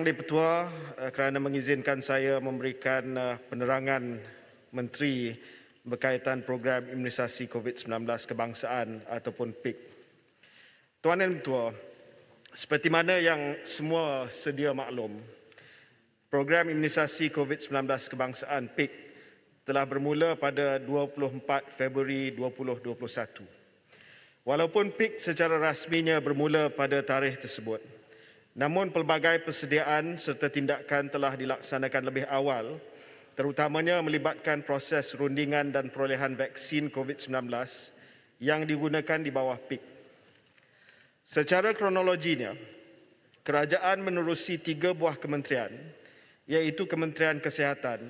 Di-Pertua kerana mengizinkan saya memberikan penerangan Menteri berkaitan program imunisasi COVID-19 kebangsaan ataupun PIK. Tuan dan Pertua, seperti mana yang semua sedia maklum, program imunisasi COVID-19 kebangsaan PIK telah bermula pada 24 Februari 2021. Walaupun PIK secara rasminya bermula pada tarikh tersebut, namun pelbagai persediaan serta tindakan telah dilaksanakan lebih awal, terutamanya melibatkan proses rundingan dan perolehan vaksin COVID-19 yang digunakan di bawah PIK. Secara kronologinya, kerajaan menerusi 3 buah kementerian, iaitu Kementerian Kesihatan,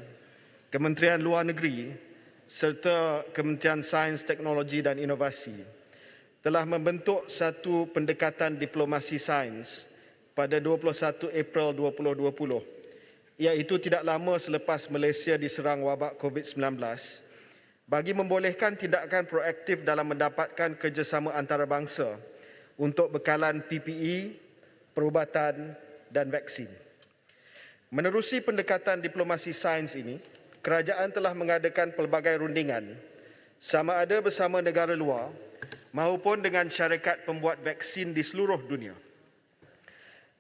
Kementerian Luar Negeri serta Kementerian Sains, Teknologi dan Inovasi, telah membentuk satu pendekatan diplomasi sains pada 21 April 2020, iaitu tidak lama selepas Malaysia diserang wabak COVID-19, bagi membolehkan tindakan proaktif dalam mendapatkan kerjasama antarabangsa untuk bekalan PPE, perubatan dan vaksin. Menerusi pendekatan diplomasi sains ini, kerajaan telah mengadakan pelbagai rundingan, sama ada bersama negara luar maupun dengan syarikat pembuat vaksin di seluruh dunia.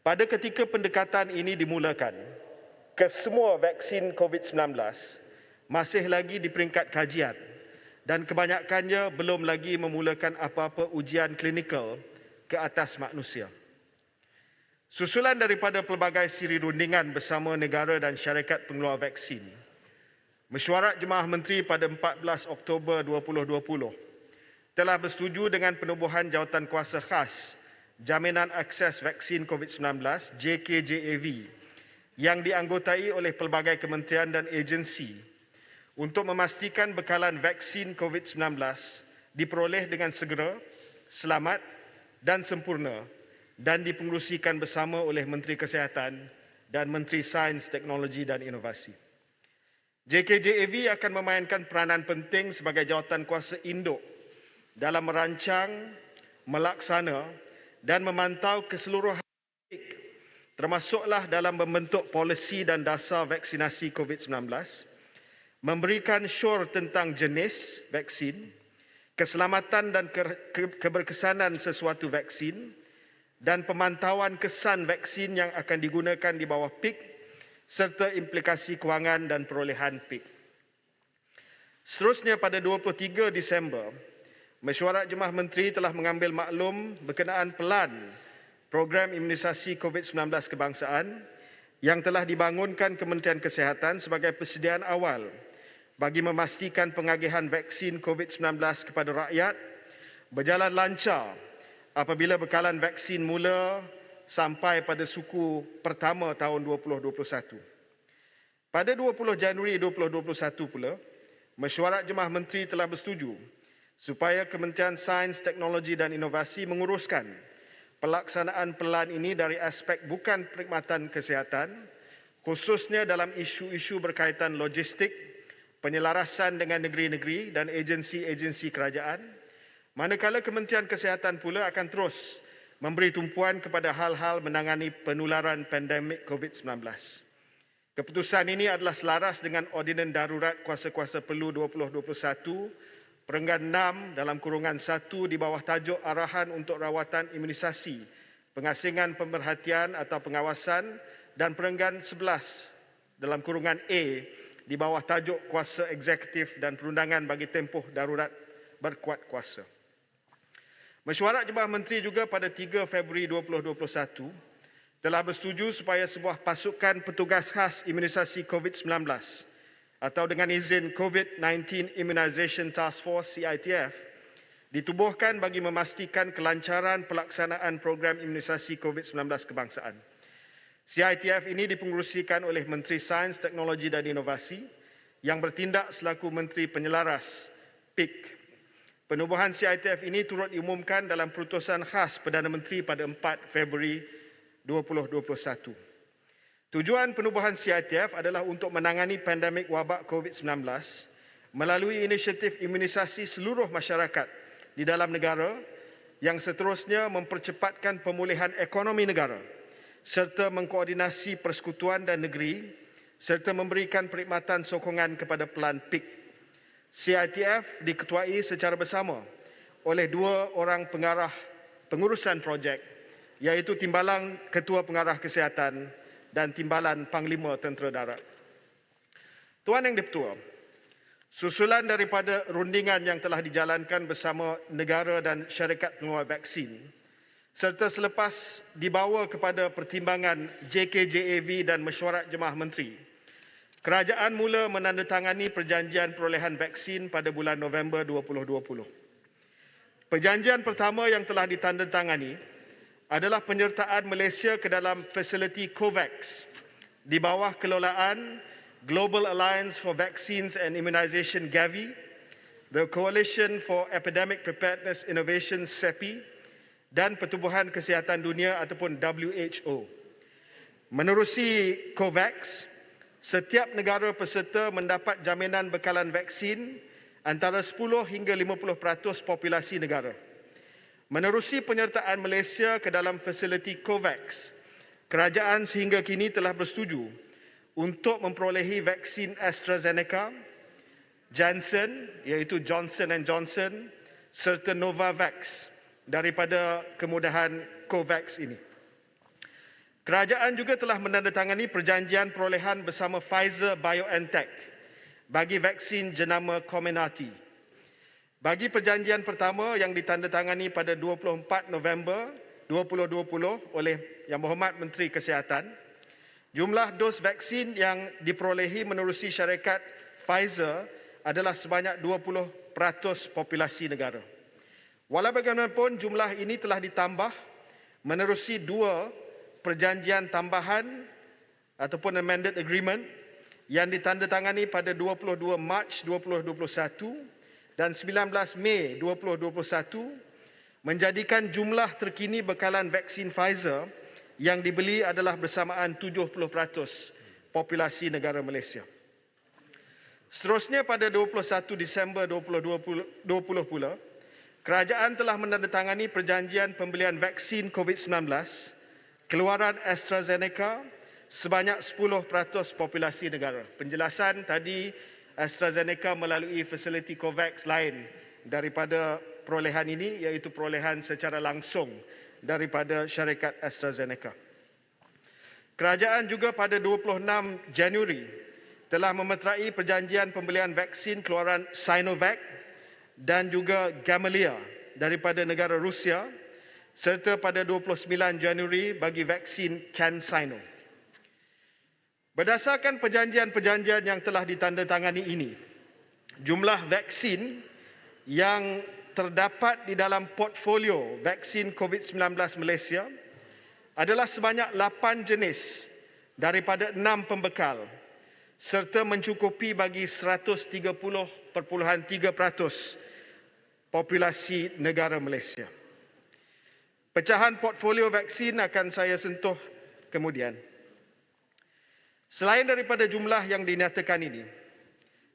Pada ketika pendekatan ini dimulakan, kesemua vaksin COVID-19 masih lagi di peringkat kajian dan kebanyakannya belum lagi memulakan apa-apa ujian klinikal ke atas manusia. Susulan daripada pelbagai siri rundingan bersama negara dan syarikat pengeluar vaksin, Mesyuarat Jemaah Menteri pada 14 Oktober 2020 telah bersetuju dengan penubuhan Jawatankuasa Khas Jaminan Akses Vaksin COVID-19 JKJAV yang dianggotai oleh pelbagai kementerian dan agensi untuk memastikan bekalan vaksin COVID-19 diperoleh dengan segera, selamat dan sempurna dan dipengerusikan bersama oleh Menteri Kesihatan dan Menteri Sains, Teknologi dan Inovasi. JKJAV akan memainkan peranan penting sebagai jawatankuasa induk dalam merancang, melaksana dan memantau keseluruhan PIK, termasuklah dalam membentuk polisi dan dasar vaksinasi COVID-19, memberikan syur tentang jenis vaksin, keselamatan dan keberkesanan sesuatu vaksin, dan pemantauan kesan vaksin yang akan digunakan di bawah PIK, serta implikasi kewangan dan perolehan PIK. Seterusnya pada 23 Disember, Mesyuarat Jemaah Menteri telah mengambil maklum berkenaan pelan program imunisasi COVID-19 kebangsaan yang telah dibangunkan Kementerian Kesihatan sebagai persediaan awal bagi memastikan pengagihan vaksin COVID-19 kepada rakyat berjalan lancar apabila bekalan vaksin mula sampai pada suku pertama tahun 2021. Pada 20 Januari 2021 pula, Mesyuarat Jemaah Menteri telah bersetuju supaya Kementerian Sains, Teknologi dan Inovasi menguruskan pelaksanaan pelan ini dari aspek bukan perkhidmatan kesihatan, khususnya dalam isu-isu berkaitan logistik, penyelarasan dengan negeri-negeri dan agensi-agensi kerajaan, manakala Kementerian Kesihatan pula akan terus memberi tumpuan kepada hal-hal menangani penularan pandemik COVID-19. Keputusan ini adalah selaras dengan Ordinan Darurat Kuasa-Kuasa Perlu 2021 Perenggan 6 dalam kurungan 1 di bawah tajuk Arahan untuk Rawatan Imunisasi, Pengasingan Pemerhatian atau Pengawasan dan Perenggan 11 dalam kurungan A di bawah tajuk Kuasa Eksekutif dan Perundangan bagi Tempoh Darurat Berkuat Kuasa. Mesyuarat Jemaah Menteri juga pada 3 Februari 2021 telah bersetuju supaya sebuah pasukan petugas khas imunisasi COVID-19 atau dengan izin COVID-19 Immunization Task Force CITF ditubuhkan bagi memastikan kelancaran pelaksanaan program imunisasi COVID-19 kebangsaan. CITF ini dipengerusikan oleh Menteri Sains, Teknologi dan Inovasi yang bertindak selaku Menteri Penyelaras PIK. Penubuhan CITF ini turut diumumkan dalam Perutusan Khas Perdana Menteri pada 4 Februari 2021. Tujuan penubuhan CITF adalah untuk menangani pandemik wabak COVID-19 melalui inisiatif imunisasi seluruh masyarakat di dalam negara yang seterusnya mempercepatkan pemulihan ekonomi negara serta mengkoordinasi persekutuan dan negeri serta memberikan perkhidmatan sokongan kepada pelan PIK. CITF diketuai secara bersama oleh 2 orang pengarah pengurusan projek, iaitu Timbalan Ketua Pengarah Kesihatan dan Timbalan Panglima Tentera Darat. Tuan Yang di-Pertua, susulan daripada rundingan yang telah dijalankan bersama negara dan syarikat pengeluar vaksin, serta selepas dibawa kepada pertimbangan JKJAV dan Mesyuarat Jemaah Menteri, kerajaan mula menandatangani perjanjian perolehan vaksin pada bulan November 2020. Perjanjian pertama yang telah ditandatangani adalah penyertaan Malaysia ke dalam fasiliti COVAX di bawah kelolaan Global Alliance for Vaccines and Immunization Gavi, the Coalition for Epidemic Preparedness Innovation CEPI dan Pertubuhan Kesihatan Dunia ataupun WHO. Menerusi COVAX, setiap negara peserta mendapat jaminan bekalan vaksin antara 10 hingga 50% populasi negara. Menerusi penyertaan Malaysia ke dalam fasiliti COVAX, kerajaan sehingga kini telah bersetuju untuk memperolehi vaksin AstraZeneca, Janssen iaitu Johnson & Johnson serta Novavax daripada kemudahan COVAX ini. Kerajaan juga telah menandatangani perjanjian perolehan bersama Pfizer-BioNTech bagi vaksin jenama Comirnaty. Bagi perjanjian pertama yang ditandatangani pada 24 November 2020 oleh Yang Berhormat Menteri Kesihatan, jumlah dos vaksin yang diperolehi menerusi syarikat Pfizer adalah sebanyak 20% populasi negara. Walau bagaimanapun, jumlah ini telah ditambah menerusi 2 perjanjian tambahan ataupun amended agreement yang ditandatangani pada 22 Mac 2021 dan 19 Mei 2021 menjadikan jumlah terkini bekalan vaksin Pfizer yang dibeli adalah bersamaan 70% populasi negara Malaysia. Seterusnya pada 21 Disember 2020 pula, kerajaan telah menandatangani perjanjian pembelian vaksin COVID-19 keluaran AstraZeneca sebanyak 10% populasi negara. Penjelasan tadi, AstraZeneca melalui fasiliti COVAX lain daripada perolehan ini, iaitu perolehan secara langsung daripada syarikat AstraZeneca. Kerajaan juga pada 26 Januari telah memeterai perjanjian pembelian vaksin keluaran Sinovac dan juga Gamaleya daripada negara Rusia serta pada 29 Januari bagi vaksin CanSino. Berdasarkan perjanjian-perjanjian yang telah ditandatangani ini, jumlah vaksin yang terdapat di dalam portfolio vaksin COVID-19 Malaysia adalah sebanyak 8 jenis daripada 6 pembekal serta mencukupi bagi 130.3% populasi negara Malaysia. Pecahan portfolio vaksin akan saya sentuh kemudian. Selain daripada jumlah yang dinyatakan ini,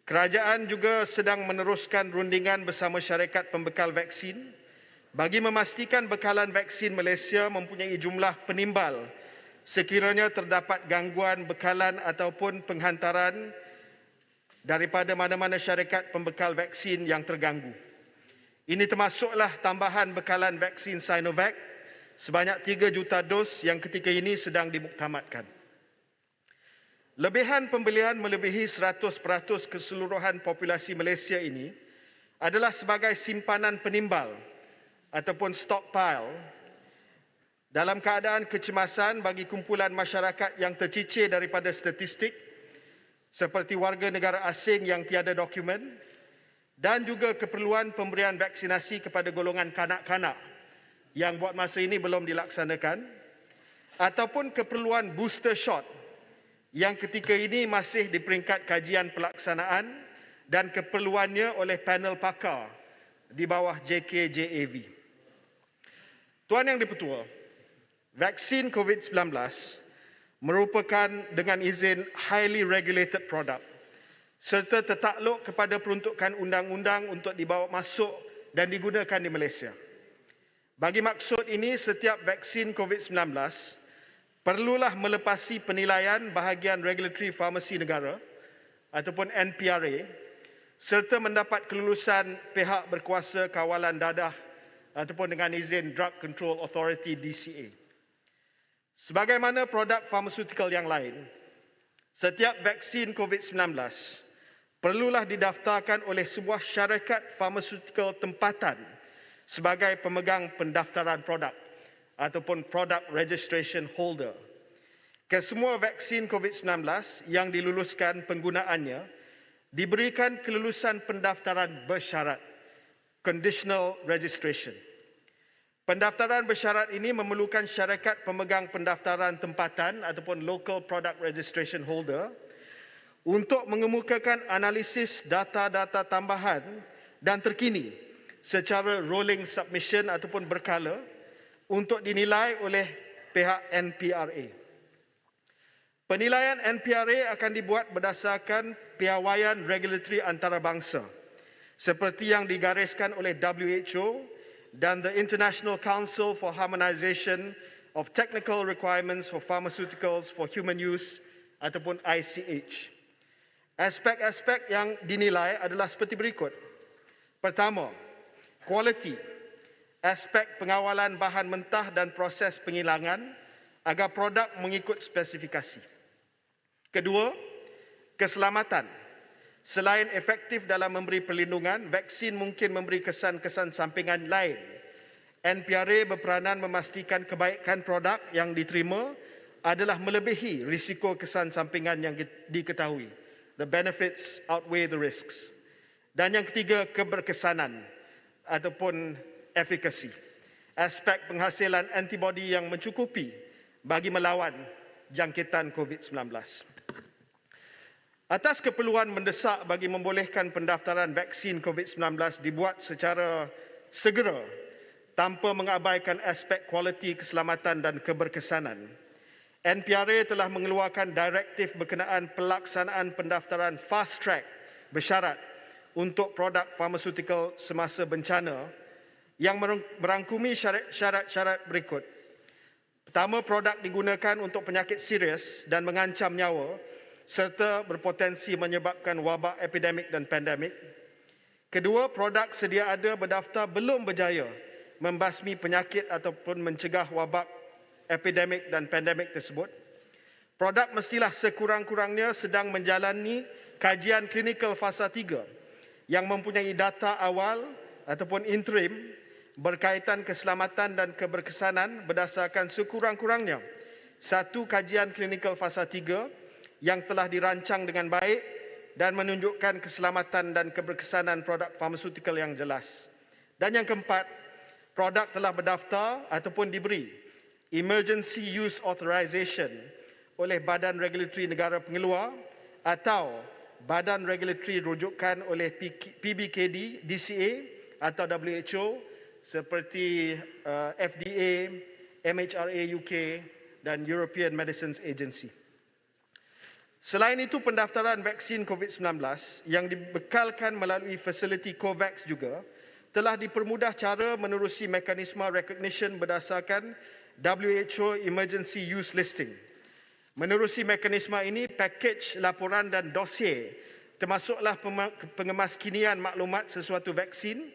kerajaan juga sedang meneruskan rundingan bersama syarikat pembekal vaksin bagi memastikan bekalan vaksin Malaysia mempunyai jumlah penimbal sekiranya terdapat gangguan bekalan ataupun penghantaran daripada mana-mana syarikat pembekal vaksin yang terganggu. Ini termasuklah tambahan bekalan vaksin Sinovac sebanyak 3 juta dos yang ketika ini sedang dimuktamadkan. Lebihan pembelian melebihi 100% keseluruhan populasi Malaysia ini adalah sebagai simpanan penimbal ataupun stockpile dalam keadaan kecemasan bagi kumpulan masyarakat yang tercicir daripada statistik seperti warga negara asing yang tiada dokumen dan juga keperluan pemberian vaksinasi kepada golongan kanak-kanak yang buat masa ini belum dilaksanakan ataupun keperluan booster shot yang ketika ini masih di peringkat kajian pelaksanaan dan keperluannya oleh panel pakar di bawah JKJAV. Tuan Yang di-Pertua, vaksin COVID-19 merupakan dengan izin highly regulated product serta tertakluk kepada peruntukan undang-undang untuk dibawa masuk dan digunakan di Malaysia. Bagi maksud ini, setiap vaksin COVID-19 perlulah melepasi penilaian bahagian regulatory farmasi negara ataupun NPRA serta mendapat kelulusan pihak berkuasa kawalan dadah ataupun dengan izin Drug Control Authority DCA. Sebagaimana produk farmaceutical yang lain, setiap vaksin COVID-19 perlulah didaftarkan oleh sebuah syarikat farmaceutical tempatan sebagai pemegang pendaftaran produk ataupun product registration holder. Kesemua vaksin COVID-19 yang diluluskan penggunaannya diberikan kelulusan pendaftaran bersyarat, conditional registration. Pendaftaran bersyarat ini memerlukan syarikat pemegang pendaftaran tempatan ataupun local product registration holder untuk mengemukakan analisis data-data tambahan dan terkini secara rolling submission ataupun berkala untuk dinilai oleh pihak NPRA. Penilaian NPRA akan dibuat berdasarkan piawaian regulatory antarabangsa seperti yang digariskan oleh WHO dan the International Council for Harmonization of Technical Requirements for Pharmaceuticals for Human Use ataupun ICH. Aspek-aspek yang dinilai adalah seperti berikut. Pertama, quality. Aspek pengawalan bahan mentah dan proses penghilangan agar produk mengikut spesifikasi. Kedua, keselamatan. Selain efektif dalam memberi perlindungan, vaksin mungkin memberi kesan-kesan sampingan lain. NPRA berperanan memastikan kebaikan produk yang diterima adalah melebihi risiko kesan sampingan yang diketahui. The benefits outweigh the risks. Dan yang ketiga, keberkesanan ataupun efficacy. Aspek penghasilan antibodi yang mencukupi bagi melawan jangkitan COVID-19. Atas keperluan mendesak bagi membolehkan pendaftaran vaksin COVID-19 dibuat secara segera tanpa mengabaikan aspek kualiti keselamatan dan keberkesanan, NPRA telah mengeluarkan direktif berkenaan pelaksanaan pendaftaran fast track bersyarat untuk produk farmaceutical semasa bencana yang merangkumi syarat-syarat berikut. Pertama, produk digunakan untuk penyakit serius dan mengancam nyawa serta berpotensi menyebabkan wabak epidemik dan pandemik. Kedua, produk sedia ada berdaftar belum berjaya membasmi penyakit ataupun mencegah wabak epidemik dan pandemik tersebut. Produk mestilah sekurang-kurangnya sedang menjalani kajian klinikal fasa 3 yang mempunyai data awal ataupun interim berkaitan keselamatan dan keberkesanan berdasarkan sekurang-kurangnya satu kajian klinikal fasa 3 yang telah dirancang dengan baik dan menunjukkan keselamatan dan keberkesanan produk farmaceutical yang jelas. Dan yang keempat, produk telah berdaftar ataupun diberi Emergency Use Authorization oleh Badan Regulatory Negara Pengeluar atau Badan Regulatory rujukan oleh PBKD, DCA atau WHO seperti FDA, MHRA UK dan European Medicines Agency. Selain itu, pendaftaran vaksin COVID-19 yang dibekalkan melalui fasiliti COVAX juga telah dipermudah cara menerusi mekanisme recognition berdasarkan WHO Emergency Use Listing. Menerusi mekanisme ini, pakej laporan dan dossier termasuklah pengemaskinian maklumat sesuatu vaksin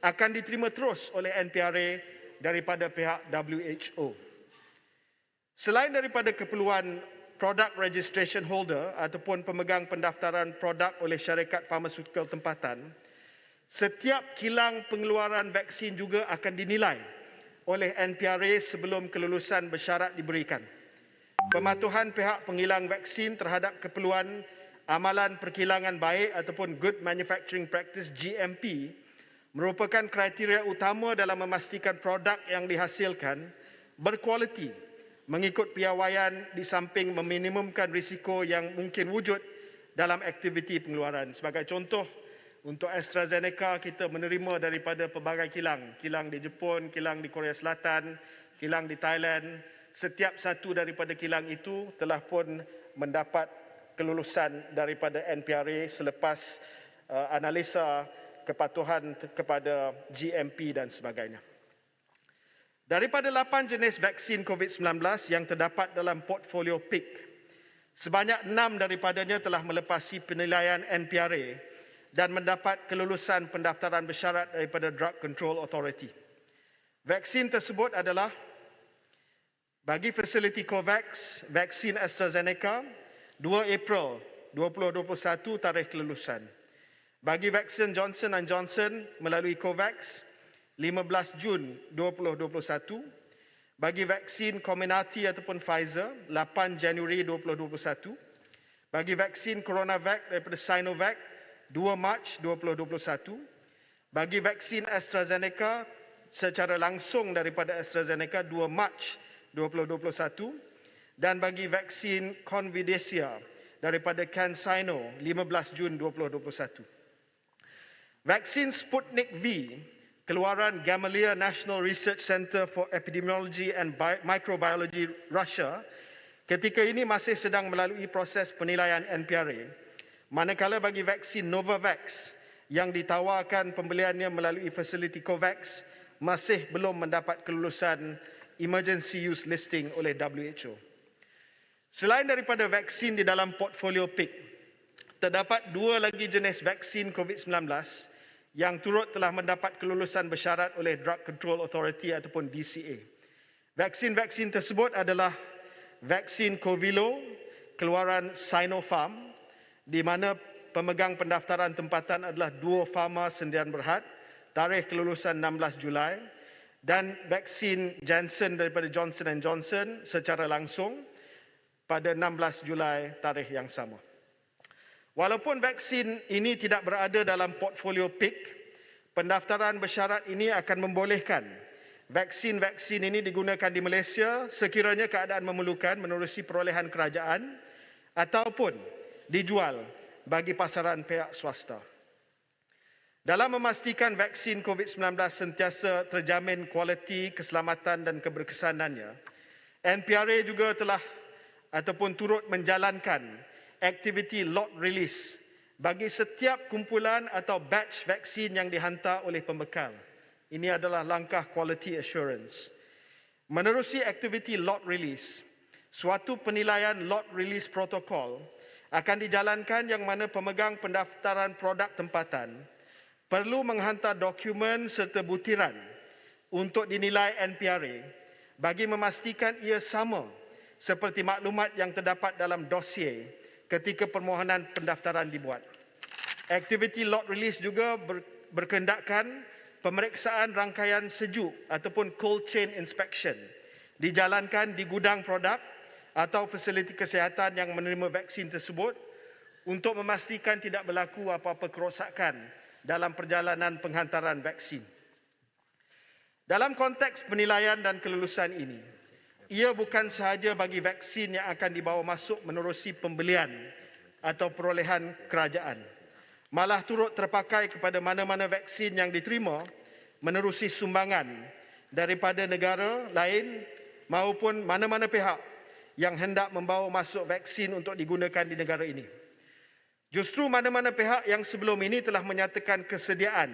akan diterima terus oleh NPRA daripada pihak WHO. Selain daripada keperluan product registration holder ataupun pemegang pendaftaran produk oleh syarikat farmaceutical tempatan, setiap kilang pengeluaran vaksin juga akan dinilai oleh NPRA sebelum kelulusan bersyarat diberikan. Pematuhan pihak penghilang vaksin terhadap keperluan amalan perkilangan baik ataupun Good Manufacturing Practice GMP merupakan kriteria utama dalam memastikan produk yang dihasilkan berkualiti mengikut piawaian di samping meminimumkan risiko yang mungkin wujud dalam aktiviti pengeluaran. Sebagai contoh, untuk AstraZeneca kita menerima daripada pelbagai kilang. Kilang di Jepun, kilang di Korea Selatan, kilang di Thailand. Setiap satu daripada kilang itu telah pun mendapat kelulusan daripada NPRA selepas analisa kepatuhan kepada GMP dan sebagainya. Daripada 8 jenis vaksin COVID-19 yang terdapat dalam portfolio PIK, sebanyak 6 daripadanya telah melepasi penilaian NPRA dan mendapat kelulusan pendaftaran bersyarat daripada Drug Control Authority. Vaksin tersebut adalah bagi fasiliti COVAX, vaksin AstraZeneca, 2 April 2021 tarikh kelulusan. Bagi vaksin Johnson & Johnson melalui COVAX, 15 Jun 2021. Bagi vaksin Comirnaty ataupun Pfizer, 8 Januari 2021. Bagi vaksin CoronaVac daripada Sinovac, 2 Mac 2021. Bagi vaksin AstraZeneca secara langsung daripada AstraZeneca, 2 Mac 2021. Dan bagi vaksin Convidecia daripada CanSino, 15 Jun 2021. Vaksin Sputnik V keluaran Gamaleya National Research Center for Epidemiology and Microbiology Russia ketika ini masih sedang melalui proses penilaian NPRA, manakala bagi vaksin Novavax yang ditawarkan pembeliannya melalui fasiliti COVAX masih belum mendapat kelulusan Emergency Use Listing oleh WHO. Selain daripada vaksin di dalam portfolio PIK, terdapat 2 lagi jenis vaksin COVID-19 yang turut telah mendapat kelulusan bersyarat oleh Drug Control Authority ataupun DCA. Vaksin-vaksin tersebut adalah vaksin Covilo keluaran Sinopharm, di mana pemegang pendaftaran tempatan adalah Duo Pharma Sdn Bhd, tarikh kelulusan 16 Julai, dan vaksin Janssen daripada Johnson & Johnson secara langsung pada 16 Julai tarikh yang sama. Walaupun vaksin ini tidak berada dalam portfolio PIK, pendaftaran bersyarat ini akan membolehkan vaksin-vaksin ini digunakan di Malaysia sekiranya keadaan memerlukan menerusi perolehan kerajaan ataupun dijual bagi pasaran pihak swasta. Dalam memastikan vaksin COVID-19 sentiasa terjamin kualiti, keselamatan dan keberkesanannya, NPRA juga telah ataupun turut menjalankan aktiviti lot release bagi setiap kumpulan atau batch vaksin yang dihantar oleh pembekal. Ini adalah langkah quality assurance. Menerusi aktiviti lot release, suatu penilaian lot release protokol akan dijalankan yang mana pemegang pendaftaran produk tempatan perlu menghantar dokumen serta butiran untuk dinilai NPRA bagi memastikan ia sama seperti maklumat yang terdapat dalam dossier ketika permohonan pendaftaran dibuat. Aktiviti lot release juga berkendakkan pemeriksaan rangkaian sejuk ataupun cold chain inspection dijalankan di gudang produk atau fasiliti kesihatan yang menerima vaksin tersebut untuk memastikan tidak berlaku apa-apa kerosakan dalam perjalanan penghantaran vaksin. Dalam konteks penilaian dan kelulusan ini, ia bukan sahaja bagi vaksin yang akan dibawa masuk menerusi pembelian atau perolehan kerajaan, malah turut terpakai kepada mana-mana vaksin yang diterima menerusi sumbangan daripada negara lain maupun mana-mana pihak yang hendak membawa masuk vaksin untuk digunakan di negara ini. Justru mana-mana pihak yang sebelum ini telah menyatakan kesediaan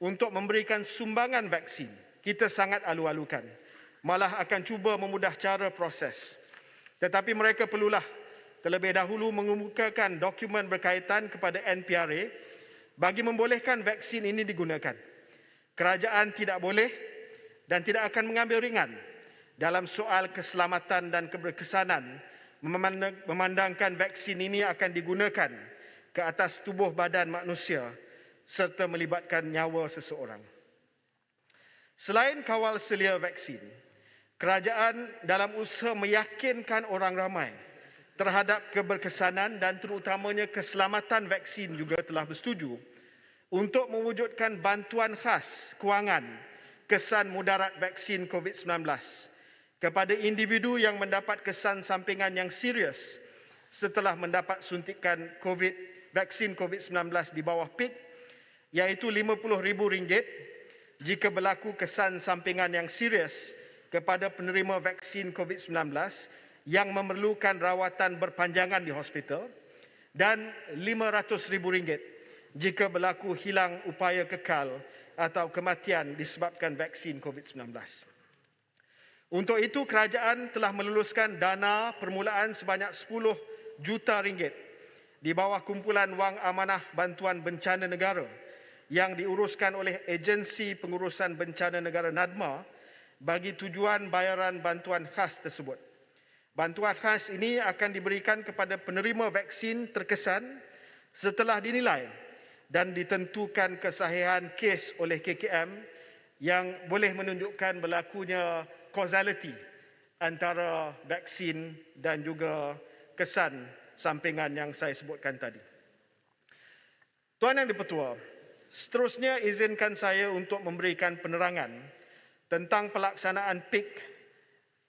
untuk memberikan sumbangan vaksin, kita sangat alu-alukan. Malah akan cuba memudah cara proses. Tetapi mereka perlulah terlebih dahulu mengemukakan dokumen berkaitan kepada NPRA bagi membolehkan vaksin ini digunakan. Kerajaan tidak boleh dan tidak akan mengambil ringan dalam soal keselamatan dan keberkesanan memandangkan vaksin ini akan digunakan ke atas tubuh badan manusia serta melibatkan nyawa seseorang. Selain kawal selia vaksin, kerajaan dalam usaha meyakinkan orang ramai terhadap keberkesanan dan terutamanya keselamatan vaksin juga telah bersetuju untuk mewujudkan bantuan khas kewangan kesan mudarat vaksin COVID-19 kepada individu yang mendapat kesan sampingan yang serius setelah mendapat suntikan vaksin COVID-19 di bawah PIK, iaitu RM50,000 jika berlaku kesan sampingan yang serius kepada penerima vaksin COVID-19 yang memerlukan rawatan berpanjangan di hospital, dan RM500,000 jika berlaku hilang upaya kekal atau kematian disebabkan vaksin COVID-19. Untuk itu, kerajaan telah meluluskan dana permulaan sebanyak 10 juta ringgit di bawah kumpulan wang amanah bantuan bencana negara yang diuruskan oleh Agensi Pengurusan Bencana Negara NADMA bagi tujuan bayaran bantuan khas tersebut. Bantuan khas ini akan diberikan kepada penerima vaksin terkesan setelah dinilai dan ditentukan kesahihan kes oleh KKM yang boleh menunjukkan berlakunya causality antara vaksin dan juga kesan sampingan yang saya sebutkan tadi. Tuan Yang di-Pertua, seterusnya izinkan saya untuk memberikan penerangan tentang pelaksanaan PIK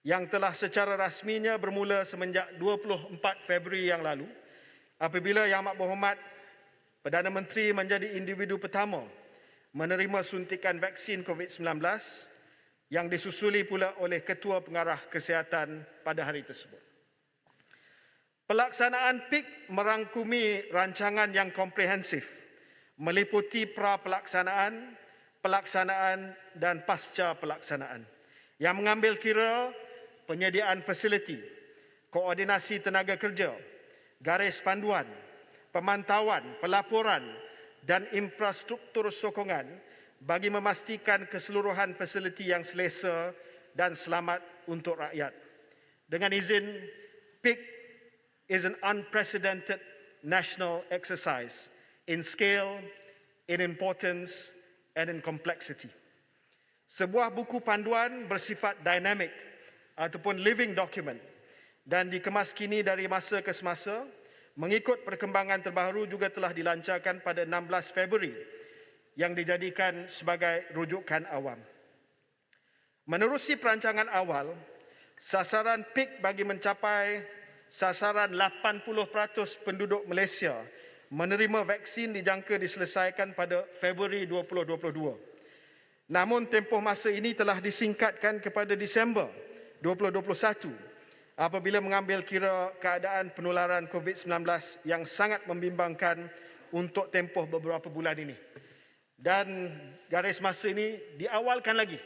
yang telah secara rasminya bermula semenjak 24 Februari yang lalu apabila Yang Amat Berhormat Perdana Menteri menjadi individu pertama menerima suntikan vaksin COVID-19 yang disusuli pula oleh Ketua Pengarah Kesihatan pada hari tersebut. Pelaksanaan PIK merangkumi rancangan yang komprehensif meliputi pra-pelaksanaan, pelaksanaan dan pasca pelaksanaan yang mengambil kira penyediaan fasiliti, koordinasi tenaga kerja, garis panduan, pemantauan, pelaporan dan infrastruktur sokongan bagi memastikan keseluruhan fasiliti yang selesa dan selamat untuk rakyat. Dengan izin, PIK is an unprecedented national exercise in scale, in importance and in complexity. Sebuah buku panduan bersifat dinamik ataupun living document dan dikemas kini dari masa ke semasa mengikut perkembangan terbaru juga telah dilancarkan pada 16 Februari yang dijadikan sebagai rujukan awam. Menerusi perancangan awal, sasaran PIK bagi mencapai sasaran 80% penduduk Malaysia menerima vaksin dijangka diselesaikan pada Februari 2022. Namun tempoh masa ini telah disingkatkan kepada Disember 2021 apabila mengambil kira keadaan penularan COVID-19 yang sangat membimbangkan untuk tempoh beberapa bulan ini. Dan garis masa ini diawalkan lagi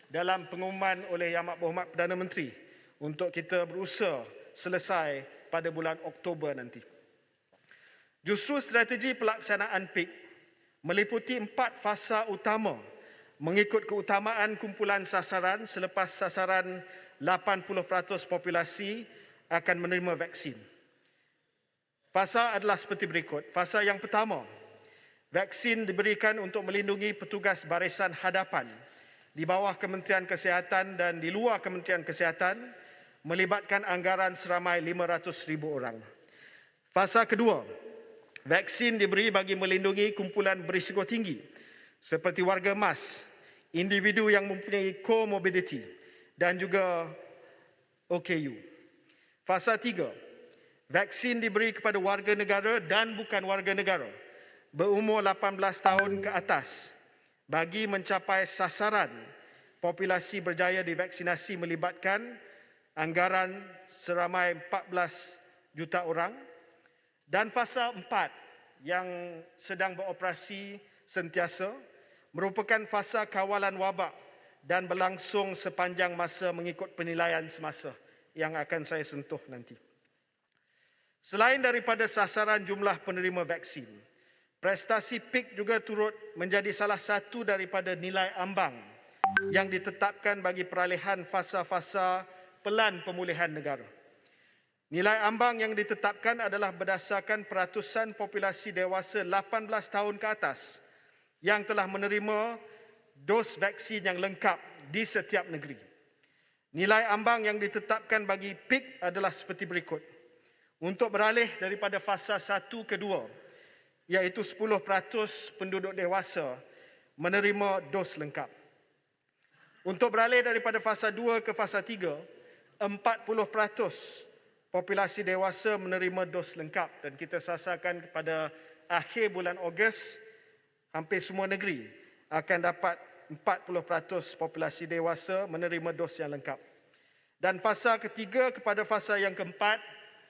dalam pengumuman oleh Yang Amat Berhormat Perdana Menteri untuk kita berusaha selesai pada bulan Oktober nanti. Justru strategi pelaksanaan PIK meliputi 4 fasa utama mengikut keutamaan kumpulan sasaran selepas sasaran 80% populasi akan menerima vaksin. Fasa adalah seperti berikut. Fasa yang pertama, vaksin diberikan untuk melindungi petugas barisan hadapan di bawah Kementerian Kesihatan dan di luar Kementerian Kesihatan melibatkan anggaran seramai 500,000 orang. Fasa kedua, vaksin diberi bagi melindungi kumpulan berisiko tinggi seperti warga emas, individu yang mempunyai comorbidity dan juga OKU. Fasa tiga, vaksin diberi kepada warga negara dan bukan warga negara berumur 18 tahun ke atas bagi mencapai sasaran populasi berjaya divaksinasi melibatkan anggaran seramai 14 juta orang. Dan fasa 4 yang sedang beroperasi sentiasa merupakan fasa kawalan wabak dan berlangsung sepanjang masa mengikut penilaian semasa yang akan saya sentuh nanti. Selain daripada sasaran jumlah penerima vaksin, prestasi PIK juga turut menjadi salah satu daripada nilai ambang yang ditetapkan bagi peralihan fasa-fasa pelan pemulihan negara. Nilai ambang yang ditetapkan adalah berdasarkan peratusan populasi dewasa 18 tahun ke atas yang telah menerima dos vaksin yang lengkap di setiap negeri. Nilai ambang yang ditetapkan bagi PIK adalah seperti berikut. Untuk beralih daripada fasa 1 ke 2, iaitu 10% penduduk dewasa menerima dos lengkap. Untuk beralih daripada fasa 2 ke fasa 3, 40% populasi dewasa menerima dos lengkap dan kita sasarkan kepada akhir bulan Ogos hampir semua negeri akan dapat 40% populasi dewasa menerima dos yang lengkap. Dan fasa ketiga kepada fasa yang keempat,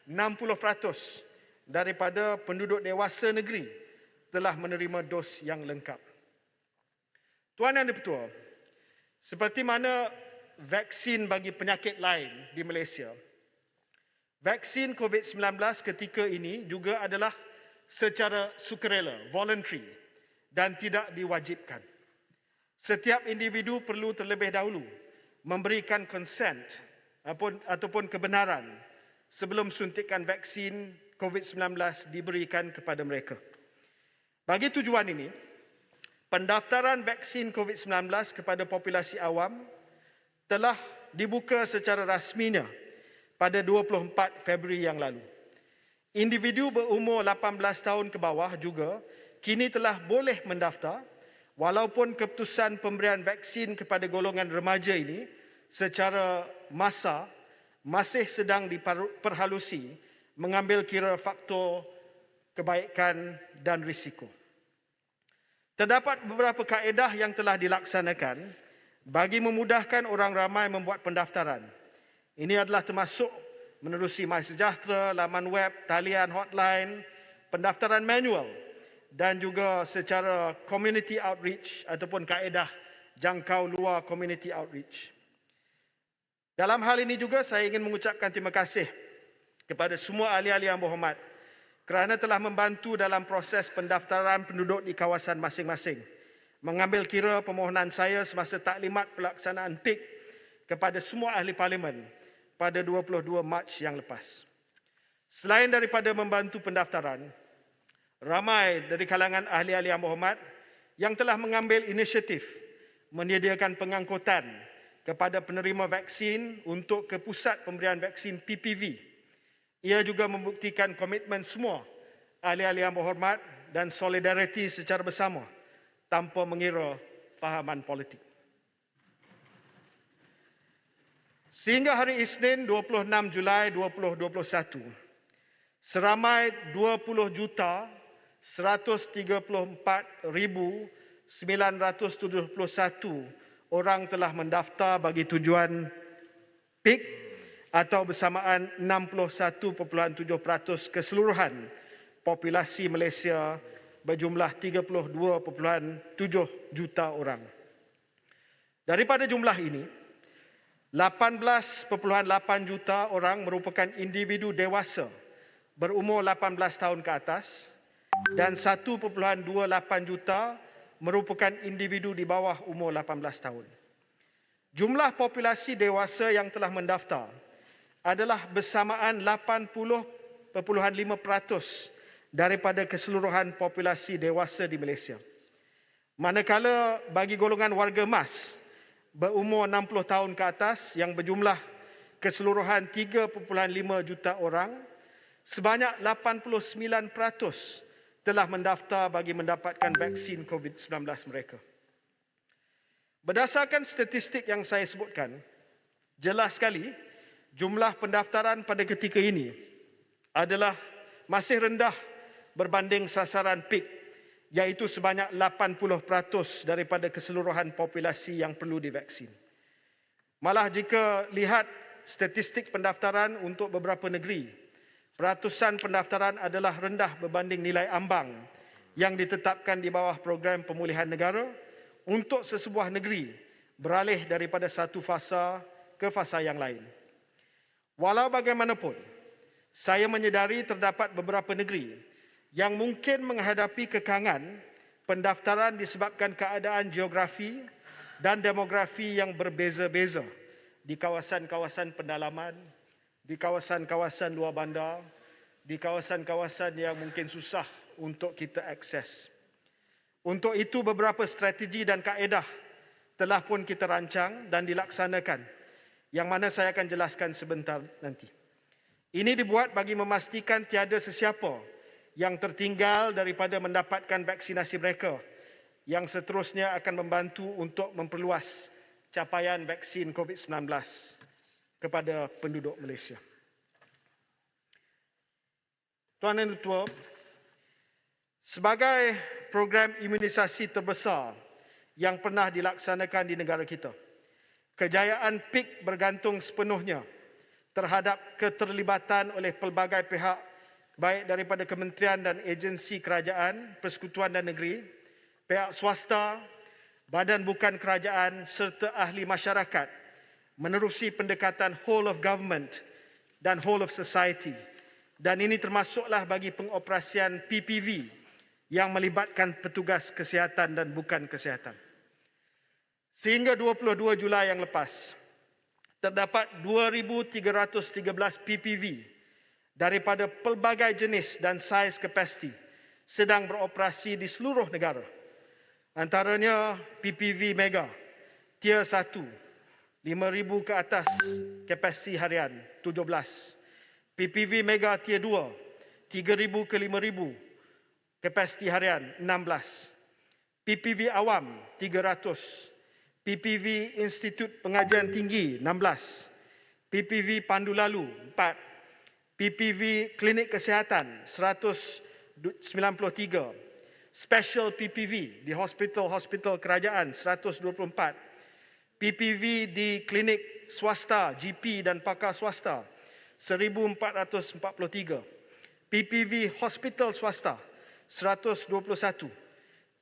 60% daripada penduduk dewasa negeri telah menerima dos yang lengkap. Tuan Yang di-Pertua, seperti mana vaksin bagi penyakit lain di Malaysia. Vaksin COVID-19 ketika ini juga adalah secara sukarela, voluntary dan tidak diwajibkan. Setiap individu perlu terlebih dahulu memberikan consent ataupun kebenaran sebelum suntikan vaksin COVID-19 diberikan kepada mereka. Bagi tujuan ini, pendaftaran vaksin COVID-19 kepada populasi awam telah dibuka secara rasminya pada 24 Februari yang lalu. Individu berumur 18 tahun ke bawah juga kini telah boleh mendaftar walaupun keputusan pemberian vaksin kepada golongan remaja ini secara massa masih sedang diperhalusi mengambil kira faktor kebaikan dan risiko. Terdapat beberapa kaedah yang telah dilaksanakan bagi memudahkan orang ramai membuat pendaftaran. Ini adalah termasuk menerusi MySejahtera, laman web, talian hotline, pendaftaran manual dan juga secara community outreach ataupun kaedah jangkau luar community outreach. Dalam hal ini juga saya ingin mengucapkan terima kasih kepada semua ahli-ahli yang berhormat kerana telah membantu dalam proses pendaftaran penduduk di kawasan masing-masing, mengambil kira permohonan saya semasa taklimat pelaksanaan PIK kepada semua ahli parlimen pada 22 Mac yang lepas. Selain daripada membantu pendaftaran, ramai dari kalangan ahli-ahli yang berhormat yang telah mengambil inisiatif menyediakan pengangkutan kepada penerima vaksin untuk ke pusat pemberian vaksin PPV. Ia juga membuktikan komitmen semua ahli-ahli yang berhormat dan solidariti secara bersama tanpa mengira fahaman politik. Sehingga hari Isnin 26 Julai 2021, seramai 20,134,971 orang telah mendaftar bagi tujuan PIK atau bersamaan 61.7% keseluruhan populasi Malaysia berjumlah 32.7 juta orang. Daripada jumlah ini, 18.8 juta orang merupakan individu dewasa berumur 18 tahun ke atas dan 1.28 juta merupakan individu di bawah umur 18 tahun. Jumlah populasi dewasa yang telah mendaftar adalah bersamaan 80.5% daripada keseluruhan populasi dewasa di Malaysia. Manakala bagi golongan warga emas berumur 60 tahun ke atas yang berjumlah keseluruhan 3.5 juta orang, sebanyak 89% telah mendaftar bagi mendapatkan vaksin COVID-19 mereka. Berdasarkan statistik yang saya sebutkan, jelas sekali jumlah pendaftaran pada ketika ini adalah masih rendah berbanding sasaran PIK, iaitu sebanyak 80% daripada keseluruhan populasi yang perlu divaksin. Malah jika lihat statistik pendaftaran untuk beberapa negeri, peratusan pendaftaran adalah rendah berbanding nilai ambang yang ditetapkan di bawah program pemulihan negara untuk sesebuah negeri beralih daripada satu fasa ke fasa yang lain. Walau bagaimanapun, saya menyedari terdapat beberapa negeri yang mungkin menghadapi kekangan pendaftaran disebabkan keadaan geografi dan demografi yang berbeza-beza di kawasan-kawasan pendalaman, di kawasan-kawasan luar bandar, di kawasan-kawasan yang mungkin susah untuk kita akses. Untuk itu beberapa strategi dan kaedah telah pun kita rancang dan dilaksanakan, yang mana saya akan jelaskan sebentar nanti. Ini dibuat bagi memastikan tiada sesiapa yang tertinggal daripada mendapatkan vaksinasi mereka, yang seterusnya akan membantu untuk memperluas capaian vaksin COVID-19 kepada penduduk Malaysia. Tuan dan Ketua, sebagai program imunisasi terbesar yang pernah dilaksanakan di negara kita, kejayaan PIK bergantung sepenuhnya terhadap keterlibatan oleh pelbagai pihak, baik daripada kementerian dan agensi kerajaan, persekutuan dan negeri, pihak swasta, badan bukan kerajaan serta ahli masyarakat menerusi pendekatan whole of government dan whole of society. Dan ini termasuklah bagi pengoperasian PPV yang melibatkan petugas kesihatan dan bukan kesihatan. Sehingga 22 Julai yang lepas, terdapat 2,313 PPV daripada pelbagai jenis dan saiz kapasiti sedang beroperasi di seluruh negara. Antaranya PPV Mega, Tier 1, 5,000 ke atas kapasiti harian, 17. PPV Mega Tier 2, 3,000 ke 5,000 kapasiti harian, 16. PPV Awam, 300. PPV Institut Pengajian Tinggi, 16. PPV Pandu Lalu, 4. PPV Klinik Kesihatan, 193. Special PPV di hospital-hospital kerajaan, 124. PPV di klinik swasta, GP dan pakar swasta, 1,443. PPV hospital swasta, 121.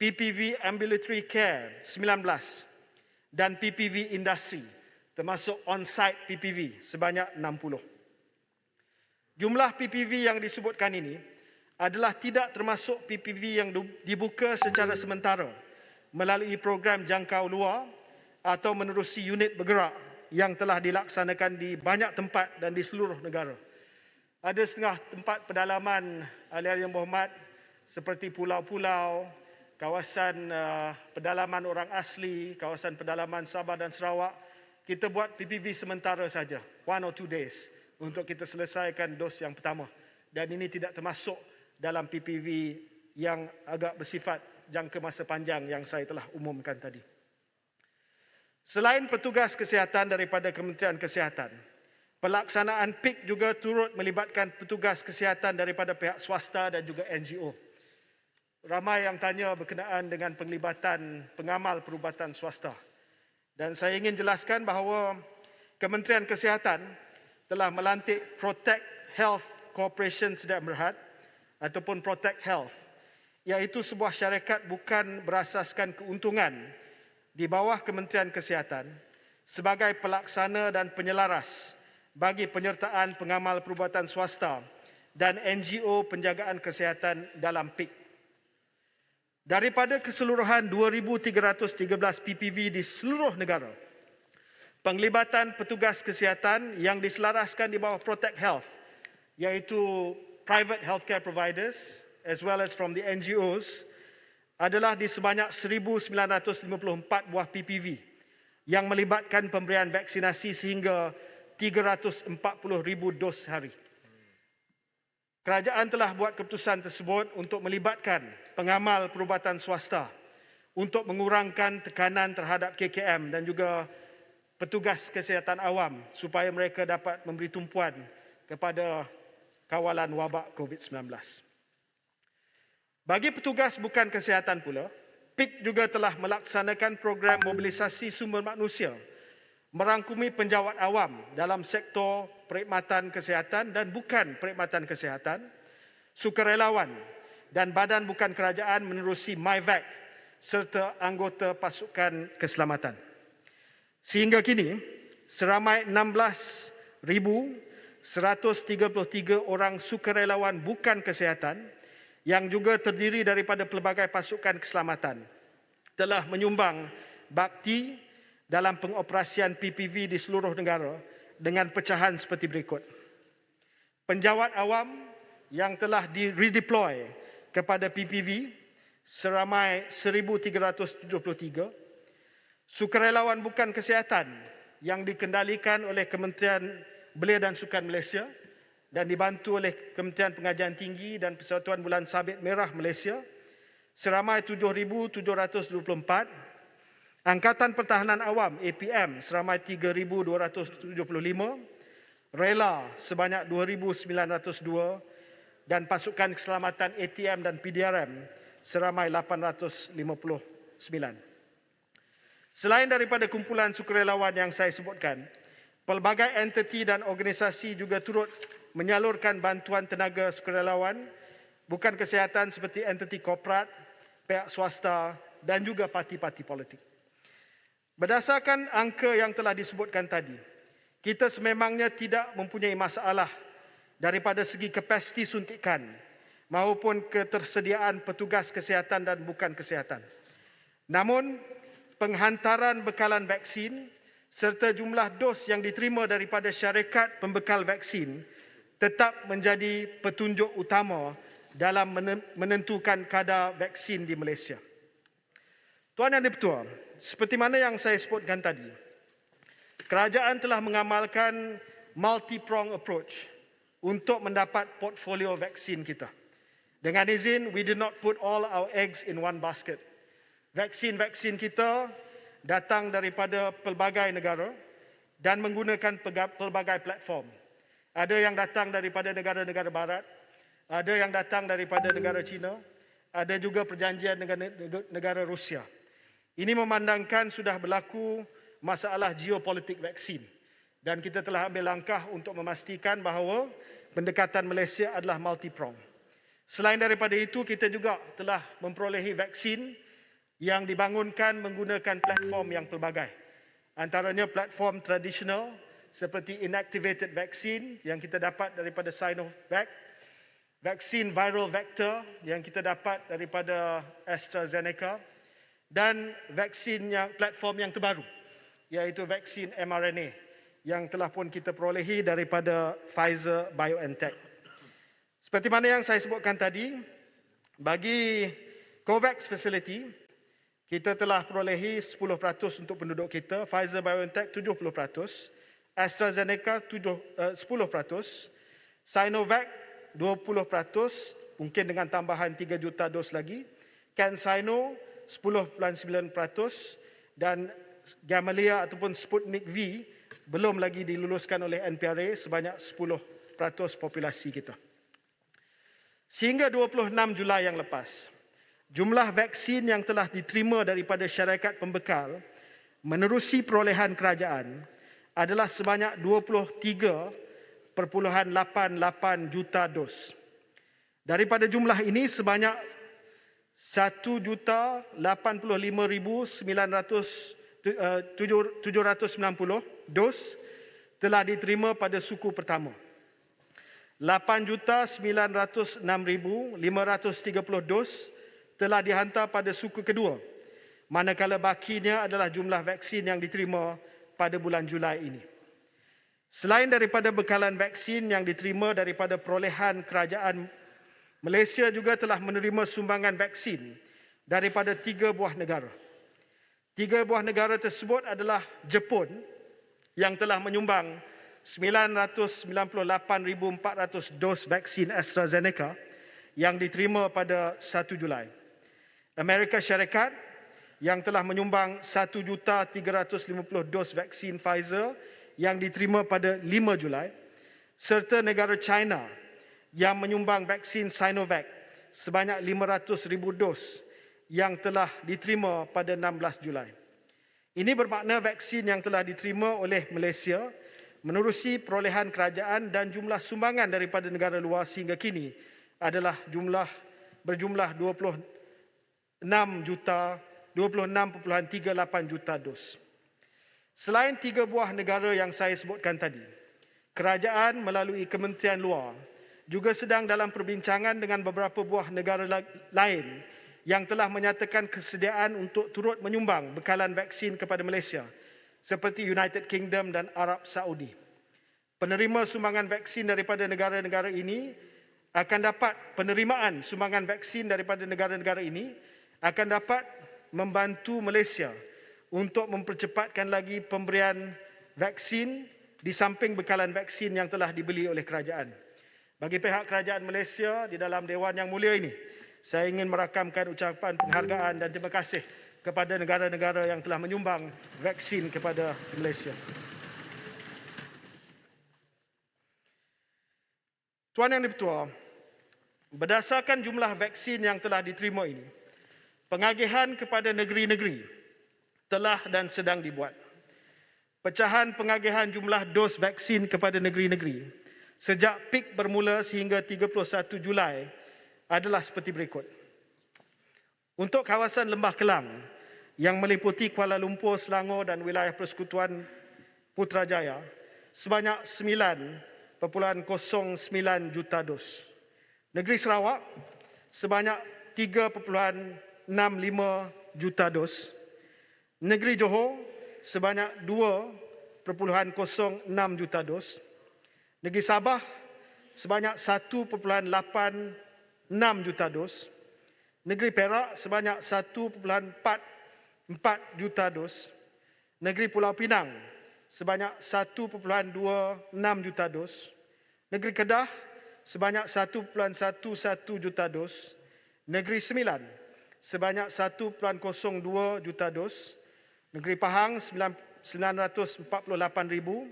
PPV ambulatory care, 19. Dan PPV industri, termasuk on-site PPV, sebanyak 60. Jumlah PPV yang disebutkan ini adalah tidak termasuk PPV yang dibuka secara sementara melalui program jangkau luar atau menerusi unit bergerak yang telah dilaksanakan di banyak tempat dan di seluruh negara. Ada setengah tempat pedalaman ahli-ahli yang berhormat seperti pulau-pulau, kawasan pedalaman orang asli, kawasan pedalaman Sabah dan Sarawak, kita buat PPV sementara saja, 1 or 2 days untuk kita selesaikan dos yang pertama. Dan ini tidak termasuk dalam PPV yang agak bersifat jangka masa panjang yang saya telah umumkan tadi. Selain petugas kesihatan daripada Kementerian Kesihatan, pelaksanaan PIK juga turut melibatkan petugas kesihatan daripada pihak swasta dan juga NGO. Ramai yang tanya berkenaan dengan penglibatan pengamal perubatan swasta. Dan saya ingin jelaskan bahawa Kementerian Kesihatan telah melantik Protect Health Corporation Sdn Bhd ataupun Protect Health, iaitu sebuah syarikat bukan berasaskan keuntungan di bawah Kementerian Kesihatan sebagai pelaksana dan penyelaras bagi penyertaan pengamal perubatan swasta dan NGO penjagaan kesihatan dalam PIK. Daripada keseluruhan 2,313 PPV di seluruh negara, penglibatan petugas kesihatan yang diselaraskan di bawah Protect Health, iaitu private healthcare providers as well as from the NGOs, adalah di sebanyak 1,954 buah PPV yang melibatkan pemberian vaksinasi sehingga 340,000 dos sehari. Kerajaan telah buat keputusan tersebut untuk melibatkan pengamal perubatan swasta untuk mengurangkan tekanan terhadap KKM dan juga petugas kesihatan awam supaya mereka dapat memberi tumpuan kepada kawalan wabak COVID-19. Bagi petugas bukan kesihatan pula, PIK juga telah melaksanakan program mobilisasi sumber manusia merangkumi penjawat awam dalam sektor perkhidmatan kesihatan dan bukan perkhidmatan kesihatan, sukarelawan dan badan bukan kerajaan menerusi MyVac serta anggota pasukan keselamatan. Sehingga kini, seramai 16,133 orang sukarelawan bukan kesihatan yang juga terdiri daripada pelbagai pasukan keselamatan telah menyumbang bakti dalam pengoperasian PPV di seluruh negara dengan pecahan seperti berikut. Penjawat awam yang telah di-redeploy kepada PPV seramai 1,373, sukarelawan bukan kesihatan yang dikendalikan oleh Kementerian Belia dan Sukan Malaysia dan dibantu oleh Kementerian Pengajian Tinggi dan Persatuan Bulan Sabit Merah Malaysia seramai 7,724, Angkatan Pertahanan Awam APM seramai 3,275, Rela sebanyak 2,902 dan pasukan keselamatan ATM dan PDRM seramai 859. Selain daripada kumpulan sukarelawan yang saya sebutkan, pelbagai entiti dan organisasi juga turut menyalurkan bantuan tenaga sukarelawan bukan kesihatan seperti entiti korporat, pihak swasta dan juga parti-parti politik. Berdasarkan angka yang telah disebutkan tadi, kita sememangnya tidak mempunyai masalah daripada segi kapasiti suntikan maupun ketersediaan petugas kesihatan dan bukan kesihatan. Namun, penghantaran bekalan vaksin serta jumlah dos yang diterima daripada syarikat pembekal vaksin tetap menjadi petunjuk utama dalam menentukan kadar vaksin di Malaysia. Tuan Yang di-Pertua, seperti mana yang saya sebutkan tadi, kerajaan telah mengamalkan multi-prong approach untuk mendapat portfolio vaksin kita. Dengan izin, we did not put all our eggs in one basket. Vaksin-vaksin kita datang daripada pelbagai negara dan menggunakan pelbagai platform. Ada yang datang daripada negara-negara barat, ada yang datang daripada negara China, ada juga perjanjian dengan negara Rusia. Ini memandangkan sudah berlaku masalah geopolitik vaksin dan kita telah ambil langkah untuk memastikan bahawa pendekatan Malaysia adalah multi-prong. Selain daripada itu, kita juga telah memperolehi vaksin yang dibangunkan menggunakan platform yang pelbagai. Antaranya platform tradisional seperti inactivated vaksin yang kita dapat daripada Sinovac, vaksin viral vector yang kita dapat daripada AstraZeneca, dan vaksin yang platform yang terbaru iaitu vaksin mRNA yang telah pun kita perolehi daripada Pfizer BioNTech. Seperti mana yang saya sebutkan tadi, bagi COVAX facility kita telah perolehi 10% untuk penduduk kita, Pfizer BioNTech 70%, AstraZeneca 10%, Sinovac 20%, mungkin dengan tambahan 3 juta dos lagi, CanSino 10.9%, dan Gamaleya ataupun Sputnik V belum lagi diluluskan oleh NPRA sebanyak 10% populasi kita. Sehingga 26 Julai yang lepas, jumlah vaksin yang telah diterima daripada syarikat pembekal menerusi perolehan kerajaan adalah sebanyak 23.88 juta dos. Daripada jumlah ini, sebanyak 185,790 dos telah diterima pada suku pertama. 8,906,530 dos telah dihantar pada suku kedua, manakala bakinya adalah jumlah vaksin yang diterima pada bulan Julai ini. Selain daripada bekalan vaksin yang diterima daripada perolehan kerajaan, Malaysia juga telah menerima sumbangan vaksin daripada 3 buah negara. 3 buah negara tersebut adalah Jepun yang telah menyumbang 998,400 dos vaksin AstraZeneca yang diterima pada 1 Julai. Amerika Syarikat yang telah menyumbang 1,350,000 dos vaksin Pfizer yang diterima pada 5 Julai, serta negara China yang menyumbang vaksin Sinovac sebanyak 500,000 dos yang telah diterima pada 16 Julai. Ini bermakna vaksin yang telah diterima oleh Malaysia menerusi perolehan kerajaan dan jumlah sumbangan daripada negara luar sehingga kini adalah berjumlah 26.38 juta dos. Selain 3 buah negara yang saya sebutkan tadi, kerajaan melalui Kementerian Luar juga sedang dalam perbincangan dengan beberapa buah negara lain yang telah menyatakan kesediaan untuk turut menyumbang bekalan vaksin kepada Malaysia, seperti United Kingdom dan Arab Saudi. Penerima sumbangan vaksin daripada negara-negara ini akan dapat penerimaan sumbangan vaksin daripada negara-negara ini akan dapat membantu Malaysia untuk mempercepatkan lagi pemberian vaksin di samping bekalan vaksin yang telah dibeli oleh kerajaan. Bagi pihak kerajaan Malaysia di dalam Dewan Yang Mulia ini, saya ingin merakamkan ucapan penghargaan dan terima kasih kepada negara-negara yang telah menyumbang vaksin kepada Malaysia. Tuan Yang di-Pertua, berdasarkan jumlah vaksin yang telah diterima ini, pengagihan kepada negeri-negeri telah dan sedang dibuat. Pecahan pengagihan jumlah dos vaksin kepada negeri-negeri sejak pik bermula sehingga 31 Julai adalah seperti berikut. Untuk kawasan Lembah Kelang, yang meliputi Kuala Lumpur, Selangor dan wilayah Persekutuan Putrajaya sebanyak 9.09 juta dos. Negeri Sarawak sebanyak 3.65 juta dos. Negeri Johor sebanyak 2.06 juta dos. Negeri Sabah sebanyak 1.86 juta dos. Negeri Perak sebanyak 1.44 juta dos. Negeri Pulau Pinang sebanyak 1.26 juta dos. Negeri Kedah sebanyak 1.11 juta dos. Negeri Sembilan sebanyak 1.02 juta dos. Negeri Pahang 948,000.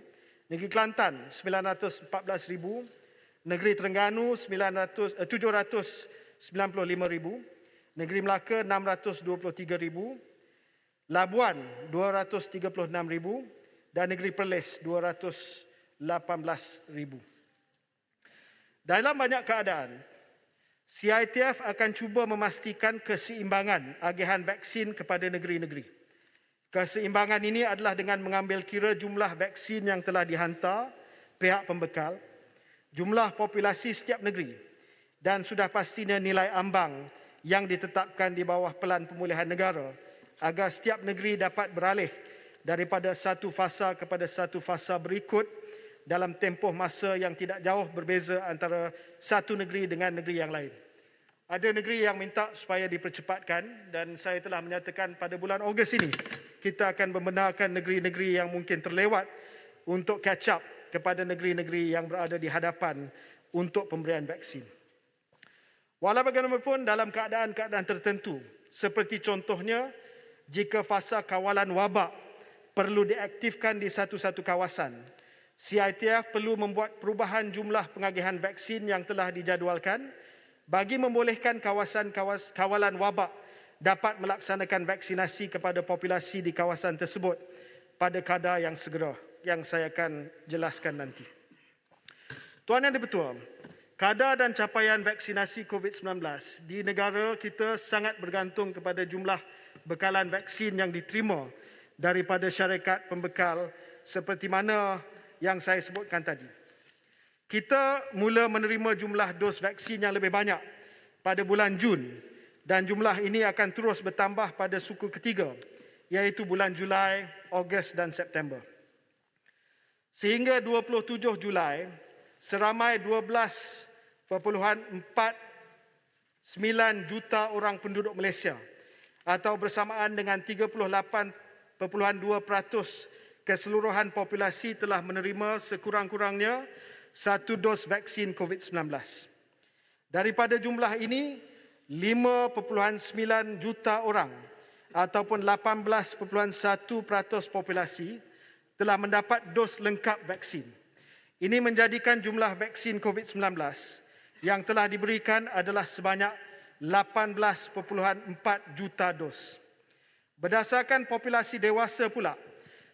Negeri Kelantan 914,000. Negeri Terengganu 795,000. Negeri Melaka 623,000. Labuan 236,000 dan Negeri Perlis 218,000. Dalam banyak keadaan, CITF akan cuba memastikan keseimbangan agihan vaksin kepada negeri-negeri. Keseimbangan ini adalah dengan mengambil kira jumlah vaksin yang telah dihantar pihak pembekal, jumlah populasi setiap negeri dan sudah pastinya nilai ambang yang ditetapkan di bawah Pelan Pemulihan Negara agar setiap negeri dapat beralih daripada satu fasa kepada satu fasa berikut dalam tempoh masa yang tidak jauh berbeza antara satu negeri dengan negeri yang lain. Ada negeri yang minta supaya dipercepatkan dan saya telah menyatakan pada bulan Ogos ini kita akan membenarkan negeri-negeri yang mungkin terlewat untuk catch up kepada negeri-negeri yang berada di hadapan untuk pemberian vaksin. Walau bagaimanapun dalam keadaan-keadaan tertentu, seperti contohnya jika fasa kawalan wabak perlu diaktifkan di satu-satu kawasan, CITF perlu membuat perubahan jumlah pengagihan vaksin yang telah dijadualkan bagi membolehkan kawalan wabak dapat melaksanakan vaksinasi kepada populasi di kawasan tersebut pada kadar yang segera, yang saya akan jelaskan nanti. Tuan Yang di-Pertua, kadar dan capaian vaksinasi COVID-19 di negara kita sangat bergantung kepada jumlah bekalan vaksin yang diterima daripada syarikat pembekal seperti mana yang saya sebutkan tadi. Kita mula menerima jumlah dos vaksin yang lebih banyak pada bulan Jun dan jumlah ini akan terus bertambah pada suku ketiga iaitu bulan Julai, Ogos dan September. Sehingga 27 Julai, seramai 12.49 juta orang penduduk Malaysia atau bersamaan dengan 38.2% keseluruhan populasi telah menerima sekurang-kurangnya satu dos vaksin COVID-19. Daripada jumlah ini, 5.9 juta orang ataupun 18.1% populasi telah mendapat dos lengkap vaksin. Ini menjadikan jumlah vaksin COVID-19 yang telah diberikan adalah sebanyak 18.4 juta dos. Berdasarkan populasi dewasa pula,